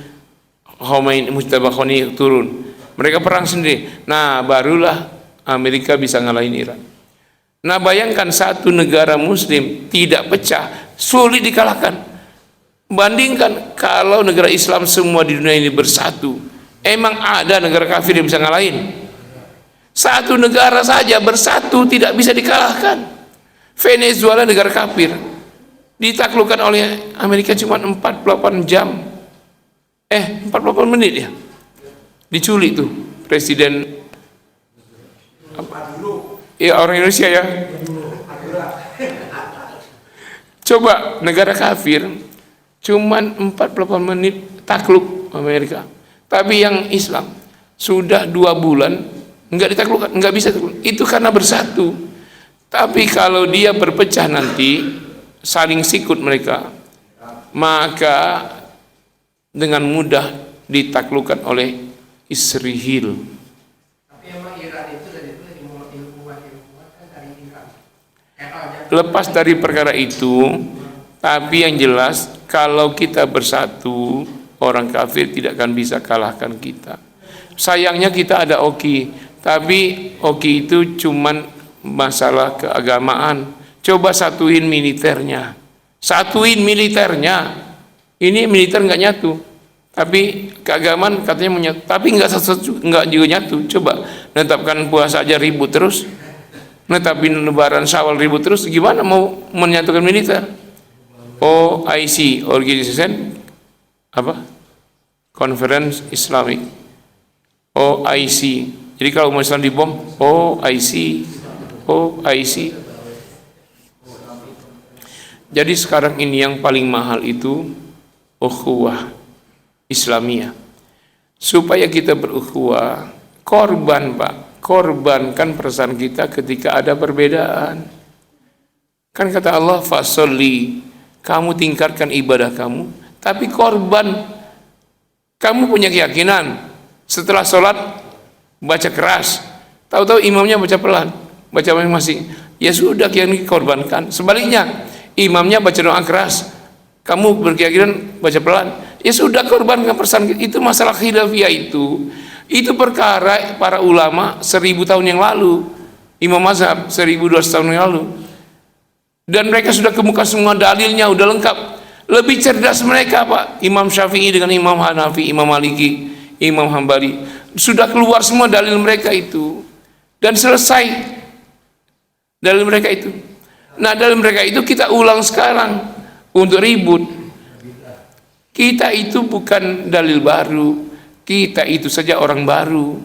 Khomeini, Mujtaba Khomeini turun. Mereka perang sendiri. Nah, barulah Amerika bisa ngalahin Iran. Nah, bayangkan satu negara Muslim tidak pecah, sulit dikalahkan. Bandingkan kalau negara Islam semua di dunia ini bersatu, emang ada negara kafir yang bisa ngalahin? Satu negara saja bersatu tidak bisa dikalahkan. Venezuela negara kafir, ditaklukkan oleh Amerika cuma 48 jam. 48 menit ya. Diculik tuh presiden ya, orang Indonesia ya. Coba negara kafir cuman 48 menit takluk Amerika. Tapi yang Islam sudah 2 bulan nggak ditaklukkan, nggak bisa takluk. Itu karena bersatu. Tapi kalau dia berpecah nanti, saling sikut mereka, maka dengan mudah ditaklukkan oleh Israel. Tapi emang Iran itu dari ilmu kan dari Iran. Lepas dari perkara itu, tapi yang jelas kalau kita bersatu, orang kafir tidak akan bisa kalahkan kita. Sayangnya kita ada OKI, tapi OKI itu cuman masalah keagamaan. Coba satuin militernya. Ini militer nggak nyatu, tapi keagamaan katanya menyatu. Tapi nggak juga nyatu. Coba menetapkan puasa aja ribut terus, menetapin lebaran Syawal ribut terus, gimana mau menyatukan militer? OIC, Organization Conference Islamic, OIC. Jadi kalau umat Islam dibom, OIC. Jadi sekarang ini yang paling mahal itu ukhuwah Islamiyah. Supaya kita berukhuwah, korban, Pak, korbankan perasaan kita ketika ada perbedaan. Kan kata Allah, fasolli, kamu tingkatkan ibadah kamu, tapi korban. Kamu punya keyakinan setelah sholat baca keras, tahu-tahu imamnya baca pelan, baca masing-masing, ya sudah, yang dikorbankan. Sebaliknya, imamnya baca doa keras, kamu berkeyakinan baca pelan, ya sudah, korbankan perasaan. Itu masalah khilafiyah itu perkara para ulama 1000 tahun yang lalu, imam mazhab 1200 tahun yang lalu, dan mereka sudah kemuka semua dalilnya, udah lengkap. Lebih cerdas mereka, Pak, Imam Syafi'i dengan Imam Hanafi, Imam Maliki, Imam Hambali, sudah keluar semua dalil mereka itu, dan selesai dalil mereka itu. Nah, dalil mereka itu kita ulang sekarang untuk ribut. Kita itu bukan dalil baru, kita itu saja orang baru.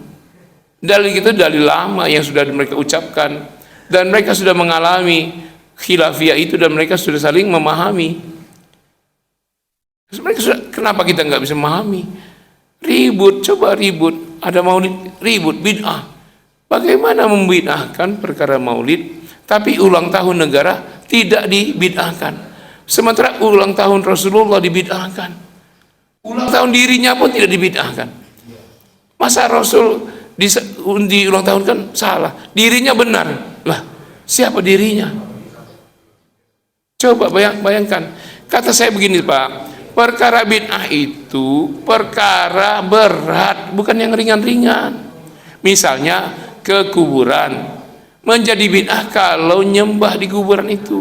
Dalil itu dalil lama yang sudah mereka ucapkan, dan mereka sudah mengalami khilafiyah itu, dan mereka sudah saling memahami. Mereka sudah, kenapa kita nggak bisa memahami? Ribut, coba ribut. Ada maulid, ribut, bid'ah. Bagaimana membid'ahkan perkara maulid, tapi ulang tahun negara tidak dibid'ahkan? Sementara ulang tahun Rasulullah dibid'ahkan. Ulang tahun dirinya pun tidak dibid'ahkan. Masa Rasul di ulang tahun kan salah, dirinya benar. Lah, siapa dirinya? Coba bayangkan. Kata saya begini, Pak, perkara bid'ah itu perkara berat, bukan yang ringan-ringan. Misalnya ke kuburan, menjadi bid'ah kalau nyembah di kuburan itu.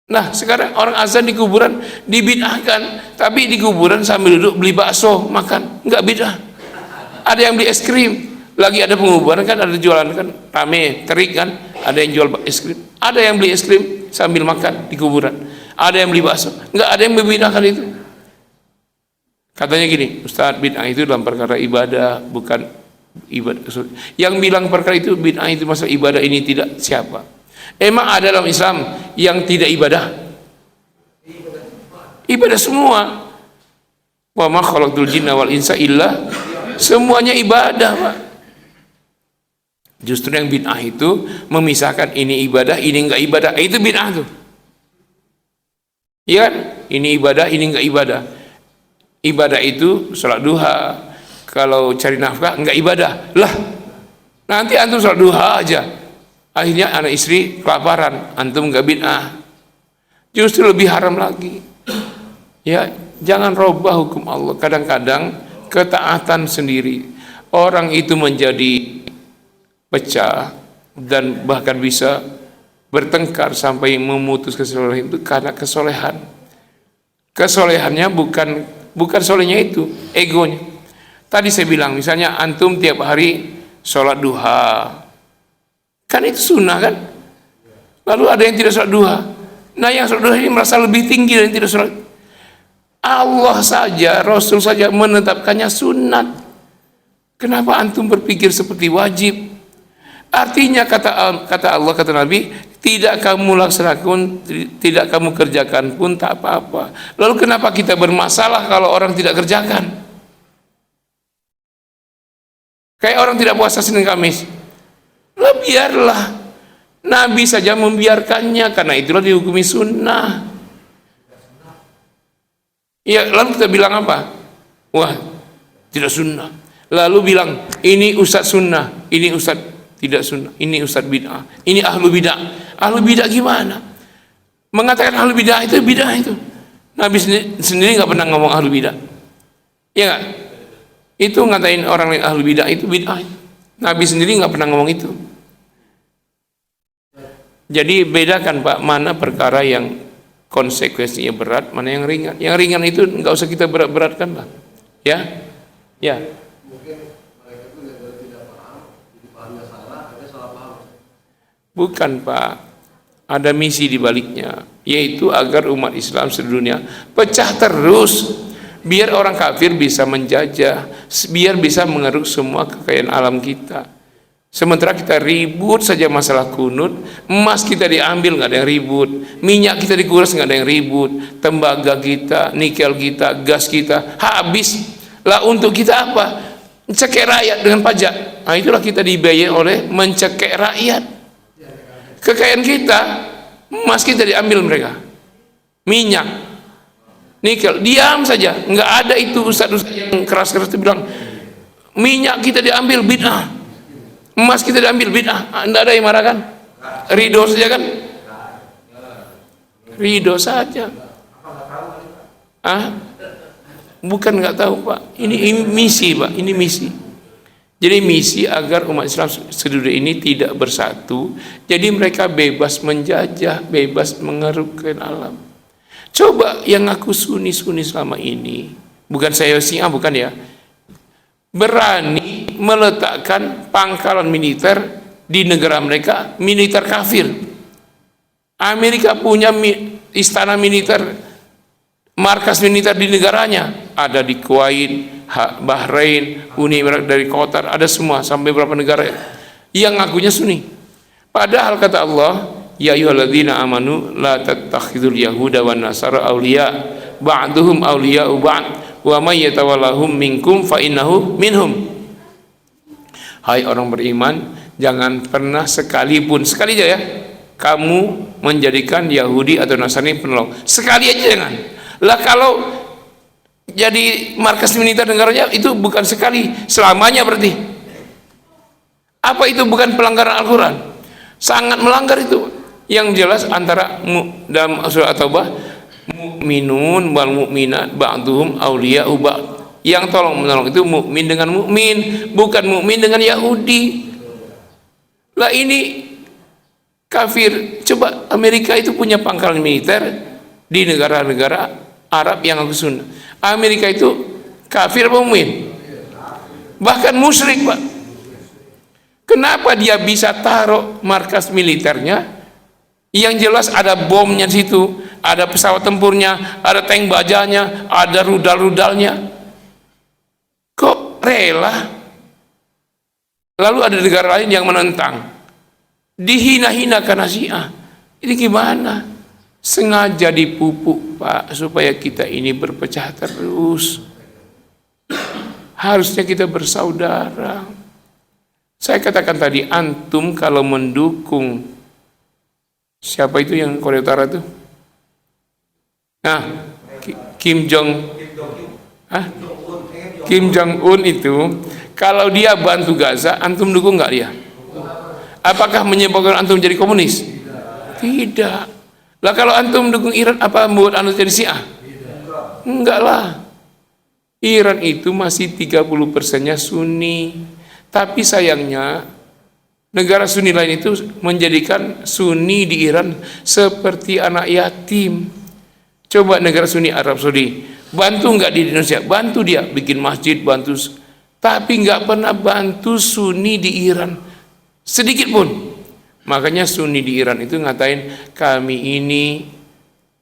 Nah, sekarang orang azan di kuburan dibid'ahkan, tapi di kuburan sambil duduk beli bakso makan, enggak bid'ah. Ada yang beli es krim, lagi ada penguburan kan, ada jualan kan, rame, terik kan, ada yang jual es krim, ada yang beli es krim sambil makan di kuburan, ada yang beli bakso, enggak ada yang membid'ahkan itu. Katanya gini, Ustaz, bid'ah itu dalam perkara ibadah, bukan ibadah. Yang bilang perkara itu bid'ah itu masalah ibadah ini tidak, siapa? Emang ada dalam Islam yang tidak ibadah? Ibadah semua. Wa ma khalaqtul jinna wal insa illa, semuanya ibadah, Pak. Justru yang bid'ah itu memisahkan ini ibadah, ini enggak ibadah. Itu bid'ah tuh. Iya kan? Ini ibadah, ini enggak ibadah. Ibadah itu sholat duha. Kalau cari nafkah enggak ibadah. Lah, nanti antum sholat duha aja, akhirnya anak istri kelaparan, antum enggak bid'ah. Justru lebih haram lagi. Ya, jangan robah hukum Allah. Kadang-kadang ketaatan sendiri orang itu menjadi pecah dan bahkan bisa bertengkar sampai memutus kesolehan itu karena kesolehan. Kesolehannya bukan solehnya itu, egonya. Tadi saya bilang, misalnya antum tiap hari sholat duha, kan itu sunnah kan? Lalu ada yang tidak sholat duha. Nah, yang sholat duha ini merasa lebih tinggi dari yang tidak sholat. Allah saja, Rasul saja menetapkannya sunat. Kenapa antum berpikir seperti wajib? Artinya kata Allah, kata Nabi, tidak kamu laksanakan, tidak kamu kerjakan pun tak apa-apa. Lalu kenapa kita bermasalah kalau orang tidak kerjakan? Kayak orang tidak puasa Senin Kamis. Lah biarlah, Nabi saja membiarkannya, karena itulah dihukumi sunnah. Ya, lalu kita bilang apa? Wah, tidak sunnah. Lalu bilang, ini ustadz sunnah, ini ustadz tidak sunnah, ini ustadz bid'ah, ini ahlu bid'ah. Ahlu bid'ah gimana? Mengatakan ahlu bid'ah itu bid'ah itu. Nabi sendiri nggak pernah ngomong ahlu bid'ah. Ya nggak? Itu ngatain orang lain ahlu bid'ah itu bid'ah. Nabi sendiri nggak pernah ngomong itu. Jadi bedakan, Pak, mana perkara yang konsekuensinya berat, mana yang ringan. Yang ringan itu nggak usah kita berat-beratkan, Pak. Ya, ya. Mungkin mereka itu tidak paham, jadi pahamnya salah, akhirnya salah paham. Bukan, Pak. Ada misi di baliknya, yaitu agar umat Islam sedunia pecah terus, biar orang kafir bisa menjajah, biar bisa mengeruk semua kekayaan alam kita. Sementara kita ribut saja masalah kunut, emas kita diambil nggak ada yang ribut, minyak kita dikuras nggak ada yang ribut, tembaga kita, nikel kita, gas kita habis. Lah untuk kita apa? Mencekik rakyat dengan pajak. Nah, itulah kita dibayar oleh mencekik rakyat. Kekayaan kita, emas kita diambil mereka, minyak, nikel, diam saja. Nggak ada itu ustadz yang keras-keras itu bilang minyak kita diambil bid'ah, emas kita diambil bid'ah. Nggak ada yang marah kan? Ridho saja kan? Ridho saja. Bukan nggak tahu, Pak. Ini misi, Pak. Ini misi. Jadi misi agar umat Islam sedunia ini tidak bersatu. Jadi mereka bebas menjajah, bebas mengerukkan alam. Coba yang ngaku Sunni selama ini, bukan saya Syiah, bukan ya, berani meletakkan pangkalan militer di negara mereka, militer kafir. Amerika punya istana militer, markas militer di negaranya, ada di Kuwait, Bahrain, Uni Emirat dari Qatar, ada semua, sampai beberapa negara yang ngakunya Sunni. Padahal kata Allah, ya ayyuhalladzina amanu la tattakhidul yahuda wan nasara awliya ba'duhum awliya'u ba'd wa may yatawallahum minkum fa innahu minhum. Hai orang beriman, jangan pernah sekali aja ya kamu menjadikan Yahudi atau Nasrani penolong. Sekali aja jangan. Lah kalau jadi markas militer negaranya itu bukan sekali, selamanya berarti. Apa itu bukan pelanggaran Al-Quran? Sangat melanggar itu. Yang jelas antara dalam surah At-Taubah, mukminun wal mukminat ba'duhum awliya'u ba'd. Yang tolong menolong itu mukmin dengan mukmin, bukan mukmin dengan Yahudi. Lah ini kafir. Coba Amerika itu punya pangkalan militer di negara-negara Arab yang aku sunnah. Amerika itu kafir apa mukmin? Bahkan musyrik, Pak. Kenapa dia bisa taruh markas militernya yang jelas ada bomnya di situ, ada pesawat tempurnya, ada tank bajanya, ada rudal-rudalnya? Kok rela? Lalu ada negara lain yang menentang, dihina-hina karena Syiah. Ini gimana? Sengaja dipupuk, Pak, supaya kita ini berpecah terus. Harusnya kita bersaudara. Saya katakan tadi, antum kalau mendukung siapa itu yang Korea Utara itu? Nah, Kim Jong Un itu, kalau dia bantu Gaza, antum dukung nggak dia? Apakah menyebabkan antum jadi komunis? Tidak. Lah kalau antum dukung Iran, apa membuat antum jadi Syiah? Enggak lah. Iran itu masih 30%-nya Sunni. Tapi sayangnya negara Sunni lain itu menjadikan Sunni di Iran seperti anak yatim. Coba negara Sunni Arab Saudi, bantu nggak di Indonesia? Bantu dia bikin masjid, bantu, tapi nggak pernah bantu Sunni di Iran sedikit pun. Makanya Sunni di Iran itu ngatain, kami ini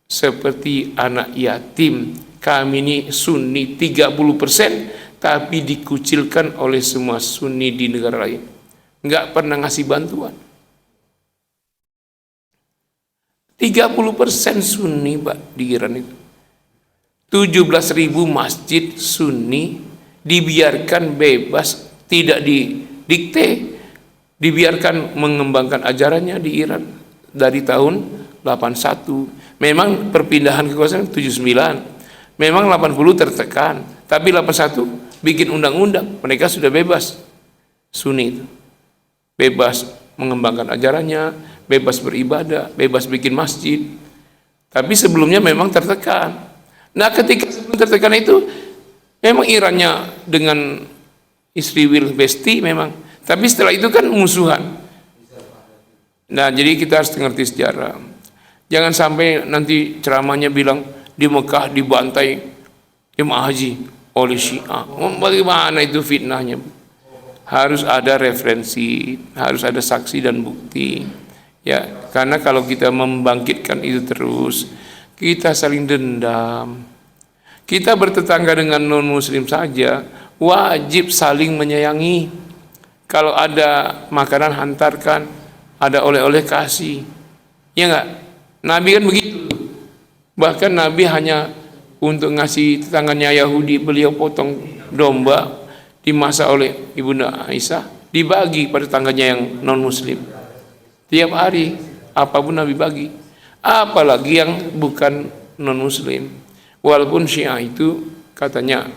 seperti anak yatim, kami ini Sunni 30%, tapi dikucilkan oleh semua Sunni di negara lain. Nggak pernah ngasih bantuan. 30% Sunni, Pak, di Iran itu. 17.000 masjid Sunni dibiarkan bebas, tidak didikte, dibiarkan mengembangkan ajarannya di Iran dari tahun 81. Memang perpindahan kekuasaan 79. Memang 80 tertekan, tapi 81 bikin undang-undang, mereka sudah bebas. Sunni itu bebas mengembangkan ajarannya, bebas beribadah, bebas bikin masjid. Tapi sebelumnya memang tertekan. Nah, ketika sebelum tertekan itu memang Irannya dengan Israel Besti memang, tapi setelah itu kan musuhan. Nah, jadi kita harus mengerti sejarah. Jangan sampai nanti ceramahnya bilang di Mekah dibantai jemaah haji oleh Syiah. Bagaimana itu fitnahnya? Harus ada referensi, harus ada saksi dan bukti. Ya, karena kalau kita membangkitkan itu terus, kita saling dendam. Kita bertetangga dengan non-muslim saja, wajib saling menyayangi. Kalau ada makanan hantarkan, ada oleh-oleh kasih. Ya enggak? Nabi kan begitu. Bahkan Nabi hanya untuk ngasih tetangganya Yahudi, beliau potong domba dimasak oleh Ibunda Aisyah, dibagi pada tetangganya yang non muslim tiap hari, apapun Nabi bagi. Apalagi yang bukan non muslim. Walaupun Syiah itu katanya,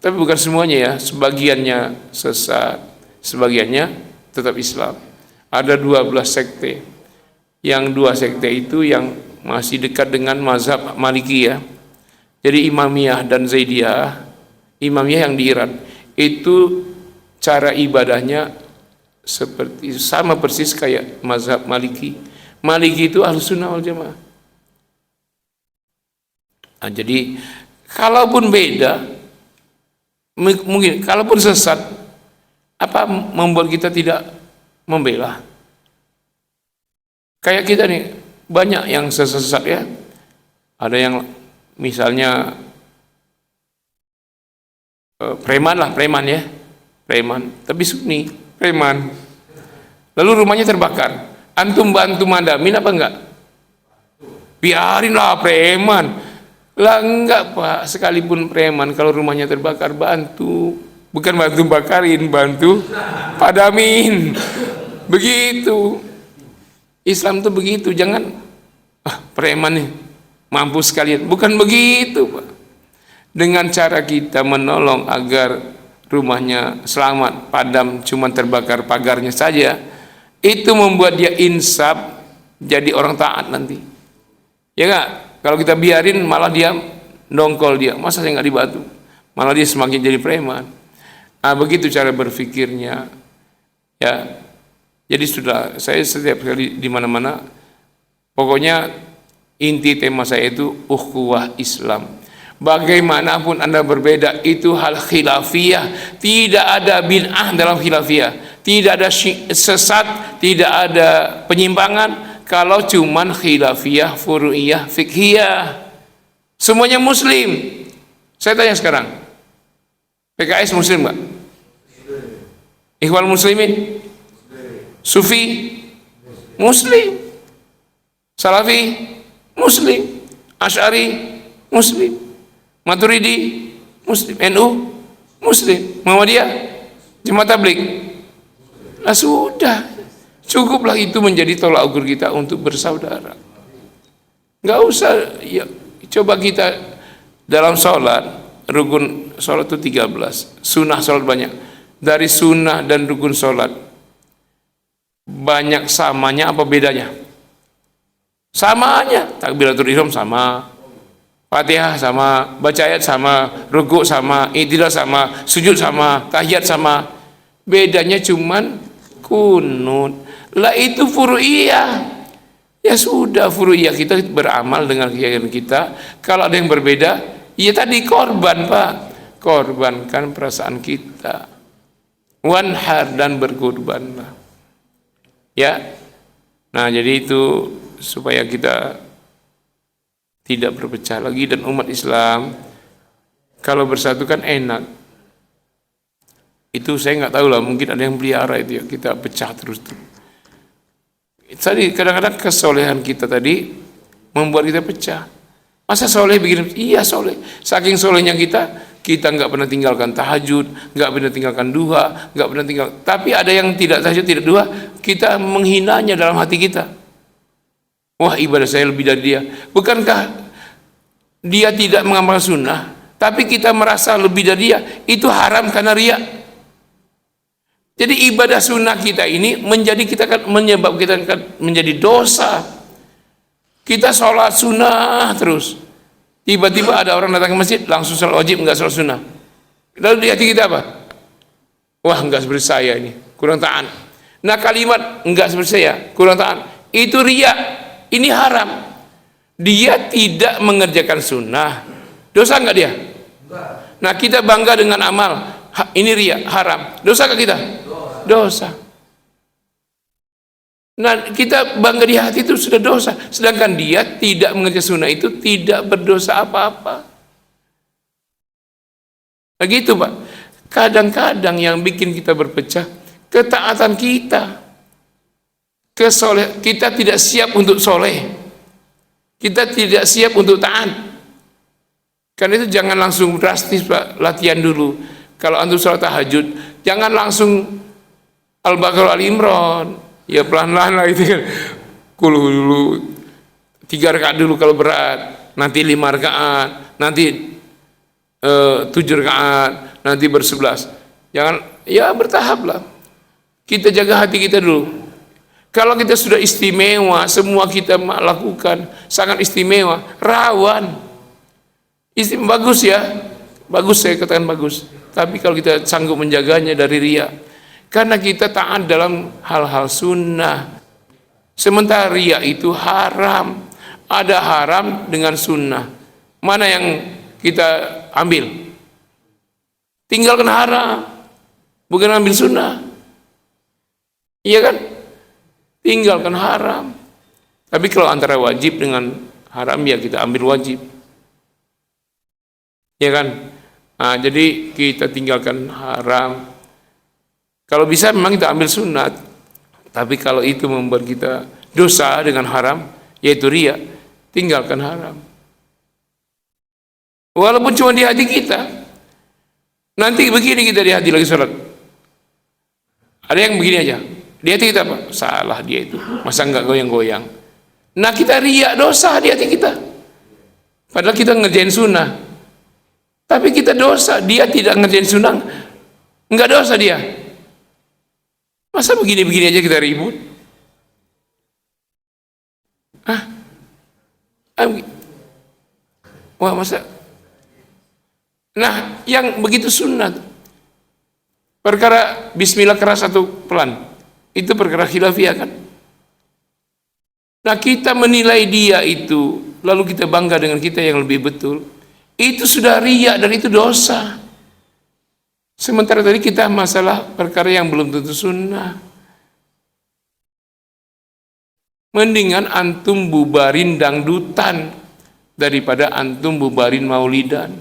tapi bukan semuanya ya, sebagiannya sesat, sebagiannya tetap Islam. Ada 12 sekte. Yang 2 sekte itu yang masih dekat dengan mazhab Maliki ya. Jadi Imamiyah dan Zaidiyah, Imamiyah yang di Iran, itu cara ibadahnya seperti sama persis kayak mazhab Maliki. Maliki itu Ahlus Sunnah wal Jamaah. Nah, jadi kalaupun beda, mungkin kalaupun sesat, apa membuat kita tidak membela? Kayak kita nih, banyak yang sesat ya. Ada yang misalnya preman ya, preman, tapi Sunni, preman. Lalu rumahnya terbakar, antum bantu madamin apa enggak? Biarinlah preman. Lah enggak Pak, sekalipun preman kalau rumahnya terbakar bantu, bukan bantu bakarin, bantu padamin. Begitu. Islam tuh begitu, jangan preman nih mampus sekalian. Bukan begitu Pak. Dengan cara kita menolong agar rumahnya selamat, padam, cuma terbakar pagarnya saja, itu membuat dia insaf jadi orang taat nanti. Ya enggak? Kalau kita biarin malah dia dongkol dia, masa saya nggak dibantu? Malah dia semakin jadi preman. Begitu cara berpikirnya. Ya, jadi sudah saya setiap kali di mana-mana, pokoknya inti tema saya itu ukhuwah Islam. Bagaimanapun Anda berbeda, itu hal khilafiyah. Tidak ada bid'ah dalam khilafiyah, tidak ada sesat, tidak ada penyimpangan. Kalau cuman khilafiyah, furu'iyah, fiqhiyah, semuanya muslim. Saya tanya sekarang, PKS muslim nggak? Ikhwan muslimin? Sufi? Muslim. Salafi? Muslim. Asy'ari? Muslim. Maturidi? Muslim. NU? Muslim. Muhammadiyah? Jemaat Tabligh? Lah sudah, cukuplah itu menjadi tolak ukur kita untuk bersaudara. Nggak usah ya, coba kita dalam sholat, rukun sholat itu 13, sunnah sholat banyak. Dari sunnah dan rukun sholat banyak samanya apa bedanya? Samanya, takbiratul ihram sama, Fatihah sama, baca ayat sama, rukuk sama, i'tidal sama, sujud sama, tahiyat sama. Bedanya cuman kunut. Lah itu furu'iyah. Ya sudah, furu'iyah kita beramal dengan keyakinan kita. Kalau ada yang berbeda, ya tadi korban Pak, korbankan perasaan kita. Wanhar, dan berkurbanlah. Ya. Nah, jadi itu supaya kita tidak berpecah lagi, dan umat Islam kalau bersatu kan enak. Itu saya nggak tahu lah, mungkin ada yang pelihara itu ya, kita pecah terus tuh. Tadi kadang-kadang kesolehan kita tadi membuat kita pecah. Masa soleh begini? Iya soleh. Saking solehnya kita nggak pernah tinggalkan tahajud, nggak pernah tinggalkan duha, nggak pernah tinggal. Tapi ada yang tidak tahajud, tidak duha, kita menghinanya dalam hati kita. Wah, ibadah saya lebih dari dia. Bukankah dia tidak mengamalkan sunnah, tapi kita merasa lebih dari dia? Itu haram karena riya. Jadi ibadah sunnah kita ini menyebabkan kita menjadi dosa. Kita sholat sunnah terus, tiba-tiba ada orang datang ke masjid langsung sholat wajib, nggak sholat sunnah. Lalu di hati kita apa? Wah, nggak seperti saya ini, kurang taat. Nah, kalimat nggak seperti saya, kurang taat, itu riya. Ini haram. Dia tidak mengerjakan sunnah, dosa nggak dia? Nah, kita bangga dengan amal, ini riya, haram, dosa nggak kita? Dosa. Nah, kita bangga di hati itu sudah dosa, sedangkan dia tidak mengerjakan sunnah, itu tidak berdosa apa-apa. Begitu Pak. Kadang-kadang yang bikin kita berpecah, ketaatan kita. Kita tidak siap untuk soleh, kita tidak siap untuk taat. Karena itu jangan langsung drastis Pak, latihan dulu. Kalau antum sholat tahajud, jangan langsung Al-Baqarah Al-Imran. Ya pelan-pelan lah itu kan. Kulu dulu 3 rakaat dulu kalau berat, nanti 5 rakaat, nanti 7 rakaat, nanti ber-11. Jangan, ya bertahap lah. Kita jaga hati kita dulu. Kalau kita sudah istimewa, semua kita lakukan sangat istimewa, rawan. Bagus ya, bagus, saya katakan bagus. Tapi kalau kita sanggup menjaganya dari riya, karena kita taat dalam hal-hal sunnah. Sementara riya itu haram. Ada haram dengan sunnah. Mana yang kita ambil? Tinggalkan haram, bukan ambil sunnah. Iya kan? Tinggalkan haram. Tapi kalau antara wajib dengan haram, ya kita ambil wajib. Ya kan? Nah, jadi kita tinggalkan haram. Kalau bisa memang kita ambil sunat, tapi kalau itu membuat kita dosa dengan haram, yaitu riya, tinggalkan haram. Walaupun cuma di hati kita. Nanti begini kita di hati lagi sholat. Ada yang begini aja. Di hati kita apa? Salah dia itu. Masa enggak goyang-goyang? Nah kita riak dosa di hati kita. Padahal kita ngerjain sunnah. Tapi kita dosa. Dia tidak ngerjain sunnah. Enggak dosa dia. Masa begini-begini aja kita ribut? Hah? Wah masa? Nah yang begitu sunnah. Perkara bismillah keras atau pelan, itu perkara khilafiyah kan. Nah kita menilai dia itu, lalu kita bangga dengan kita yang lebih betul, itu sudah riya dan itu dosa. Sementara tadi kita masalah perkara yang belum tentu sunnah. Mendingan antum bubarin dangdutan daripada antum bubarin maulidan.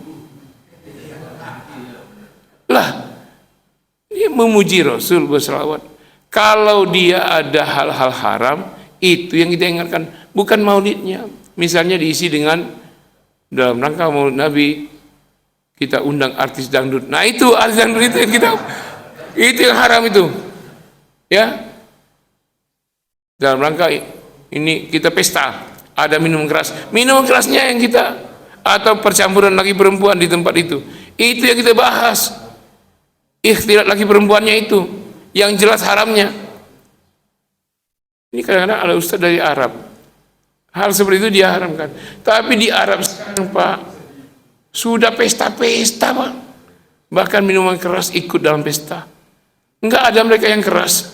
Lah dia memuji Rasul berselawat. Kalau dia ada hal-hal haram, itu yang kita ingatkan, bukan maulidnya. Misalnya diisi dengan dalam rangka maulid Nabi, kita undang artis dangdut. Nah itu artis dangdut itu yang kita, itu yang haram itu, ya. Dalam rangka ini kita pesta, ada minum kerasnya yang kita, atau percampuran laki perempuan di tempat itu yang kita bahas. Ikhtilat laki perempuannya itu yang jelas haramnya. Ini kadang-kadang ada ustaz dari Arab, hal seperti itu dia haramkan. Tapi di Arab sekarang Pak, sudah pesta-pesta Pak, bahkan minuman keras ikut dalam pesta. Enggak ada mereka yang keras.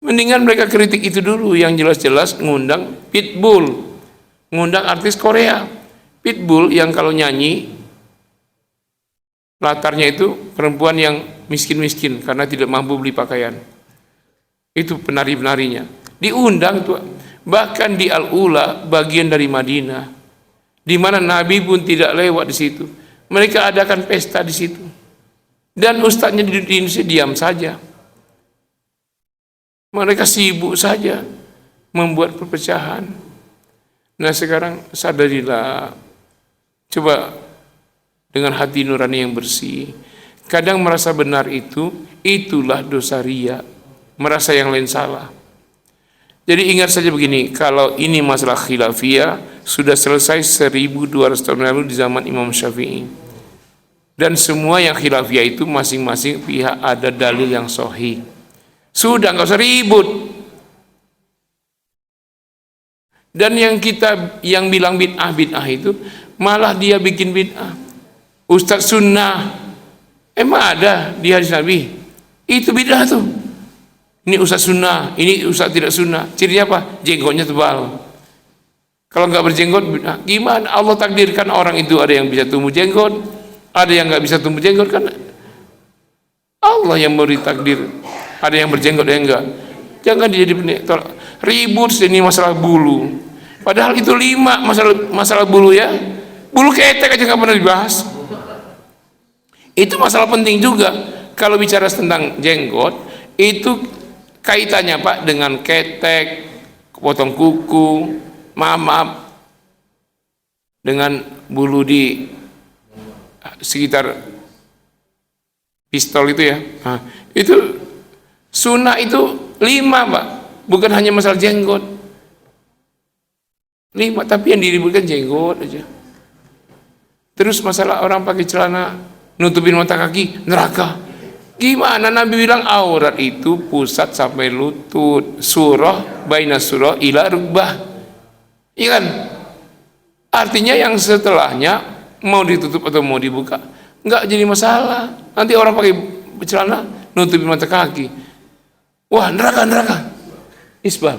Mendingan mereka kritik itu dulu, yang jelas-jelas ngundang Pitbull, ngundang artis Korea. Pitbull yang kalau nyanyi latarnya itu perempuan yang miskin-miskin karena tidak mampu beli pakaian. Itu penari-penarinya. Diundang tuh. Bahkan di Al-Ula, bagian dari Madinah, di mana Nabi pun tidak lewat di situ. Mereka adakan pesta di situ. Dan ustadznya di Indonesia diam saja. Mereka sibuk saja membuat perpecahan. Nah sekarang sadarilah, coba dengan hati nurani yang bersih. Kadang merasa benar itulah dosa riya, merasa yang lain salah. Jadi ingat saja begini, kalau ini masalah khilafiyah sudah selesai 1200 tahun lalu di zaman Imam Syafi'i. Dan semua yang khilafiyah itu masing-masing pihak ada dalil yang sahih. Sudah nggak usah ribut. Dan yang bilang bid'ah itu malah dia bikin bid'ah. Ustaz sunnah, emang ada di hadis Nabi? Itu bid'ah tuh. Ini ustaz sunnah, ini ustaz tidak sunnah. Cirinya apa? Jenggotnya tebal. Kalau nggak berjenggot, bid'ah. Gimana? Allah takdirkan orang itu ada yang bisa tumbuh jenggot, ada yang nggak bisa tumbuh jenggot kan? Allah yang beri takdir. Ada yang berjenggot, ada yang enggak. Jangan jadi ribut ini masalah bulu. Padahal itu 5 masalah bulu ya. Bulu ketek aja nggak pernah dibahas. Itu masalah penting juga. Kalau bicara tentang jenggot, itu kaitannya Pak dengan ketek, potong kuku, mamap, dengan bulu di sekitar pistol itu ya. Nah, itu sunnah itu 5 Pak, bukan hanya masalah jenggot. 5, tapi yang diributkan jenggot aja. Terus masalah orang pakai celana nutupin mata kaki, neraka. Gimana? Nabi bilang aurat itu pusat sampai lutut, surah baina surah ila rukbah. Iya kan? Artinya yang setelahnya mau ditutup atau mau dibuka enggak jadi masalah. Nanti orang pakai celana nutupin mata kaki, wah neraka isbal.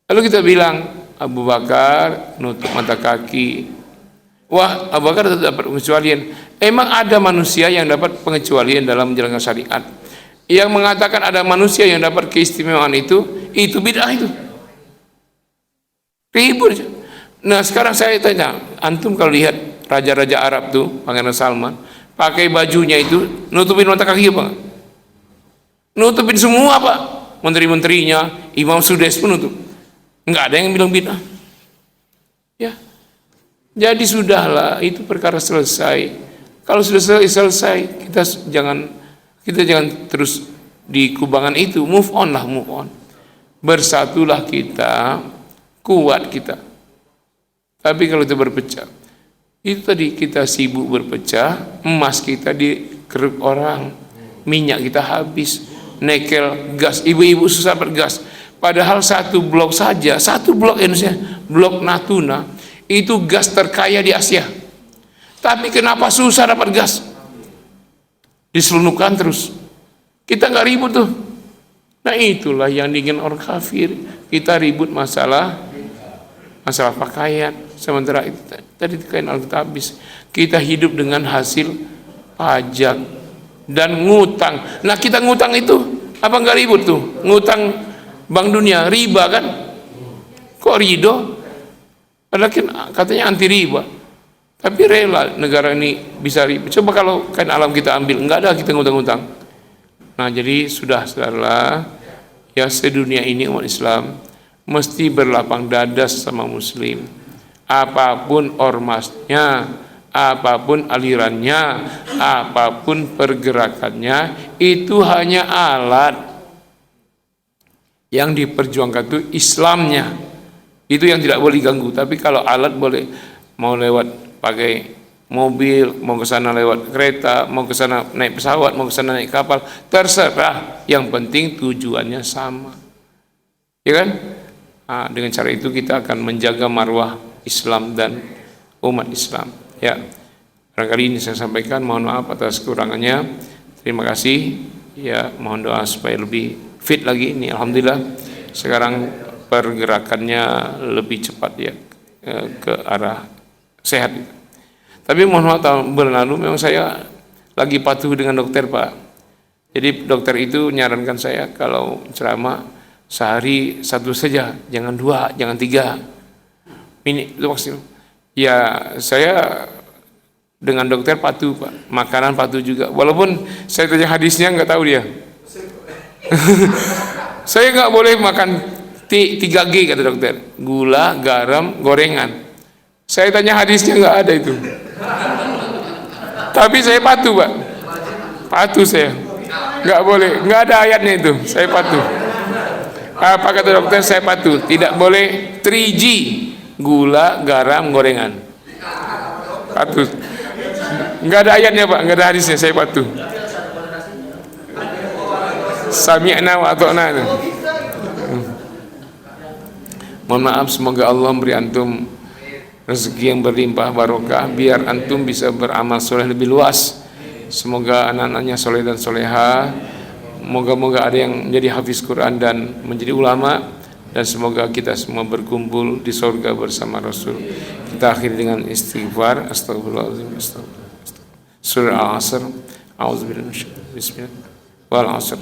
Lalu kita bilang Abu Bakar nutup mata kaki, wah Abu Bakar dapat pengecualian. Emang ada manusia yang dapat pengecualian dalam menjalankan syariat? Yang mengatakan ada manusia yang dapat keistimewaan itu bid'ah itu. Ribut. Nah sekarang saya tanya, antum kalau lihat raja-raja Arab tuh, Pangeran Salman, pakai bajunya itu nutupin mata kaki apa? Nutupin semua Pak. Menteri-menterinya, Imam Sudes pun nutup. Enggak ada yang bilang bid'ah. Ya. Jadi sudahlah, itu perkara selesai. Kalau sudah selesai, kita jangan terus di kubangan itu. Move on lah, move on. Bersatulah kita, kuat kita. Tapi kalau itu berpecah, itu tadi kita sibuk berpecah, emas kita dikeruk orang, minyak kita habis, nikel, gas, ibu-ibu susah dapat gas. Padahal satu blok saja, satu blok Indonesia, blok Natuna, itu gas terkaya di Asia. Tapi kenapa susah dapat gas? Diselundupkan terus. Kita nggak ribut tuh. Nah itulah yang diingin orang kafir. Kita ribut masalah pakaian. Sementara itu tadi kain kita habis. Kita hidup dengan hasil pajak dan ngutang. Nah kita ngutang itu apa nggak ribut tuh? Ngutang Bank Dunia riba kan? Kok ridho? Padahal kan katanya anti riba. Tapi rela negara ini bisa riba. Coba kalau kain alam kita ambil, nggak ada kita ngutang-ngutang. Nah jadi saudara, ya sedunia ini umat Islam mesti berlapang dada sama Muslim. Apapun ormasnya, apapun alirannya, apapun pergerakannya, itu hanya alat. Yang diperjuangkan itu Islamnya. Itu yang tidak boleh diganggu. Tapi kalau alat boleh, mau lewat pakai mobil, mau ke sana lewat kereta, mau ke sana naik pesawat, mau ke sana naik kapal, terserah. Yang penting tujuannya sama. Ya kan? Nah, dengan cara itu kita akan menjaga marwah Islam dan umat Islam. Ya. Barangkali ini saya sampaikan, mohon maaf atas kekurangannya. Terima kasih. Ya, mohon doa supaya lebih fit lagi ini. Alhamdulillah sekarang pergerakannya lebih cepat ya ke arah sehat. Tapi mohon maaf, tahun berlalu memang saya lagi patuh dengan dokter Pak. Jadi dokter itu nyarankan saya kalau ceramah sehari satu saja, jangan 2, jangan 3. Ini itu maksudnya. Ya saya dengan dokter patuh Pak, makanan patuh juga. Walaupun saya tanya hadisnya nggak tahu dia. Saya nggak boleh makan 3G kata dokter, gula, garam, gorengan. Saya tanya hadisnya nggak ada itu. Tapi saya patuh Pak, patuh saya. Nggak boleh, nggak ada ayatnya itu. Saya patuh. Apa kata dokter? Saya patuh. Tidak boleh 3G, gula, garam, gorengan. Patuh. Nggak ada ayatnya Pak, nggak ada hadisnya. Saya patuh. Sami'na wa ata'na. Mohon maaf, semoga Allah memberi antum rezeki yang berlimpah barokah, biar antum bisa beramal soleh lebih luas. Semoga anak-anaknya soleh dan soleha. Moga-moga ada yang menjadi hafiz Quran dan menjadi ulama, dan semoga kita semua berkumpul di surga bersama Rasul. Kita akhiri dengan istighfar. Astagfirullahaladzim. Surah Al-Asr. A'udzubillahi minasyaitonir rajim. Bismillah. Wal 'asr.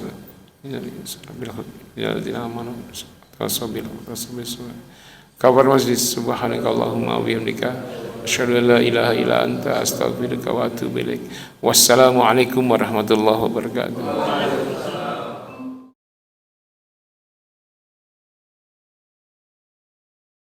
Kabar majlis. Subhanakallahumma wa bihamdika asyhadu an la ilaha illa anta astaghfiruka wa atubu ilaik. Wassalamu alaikum warahmatullahi wabarakatuh.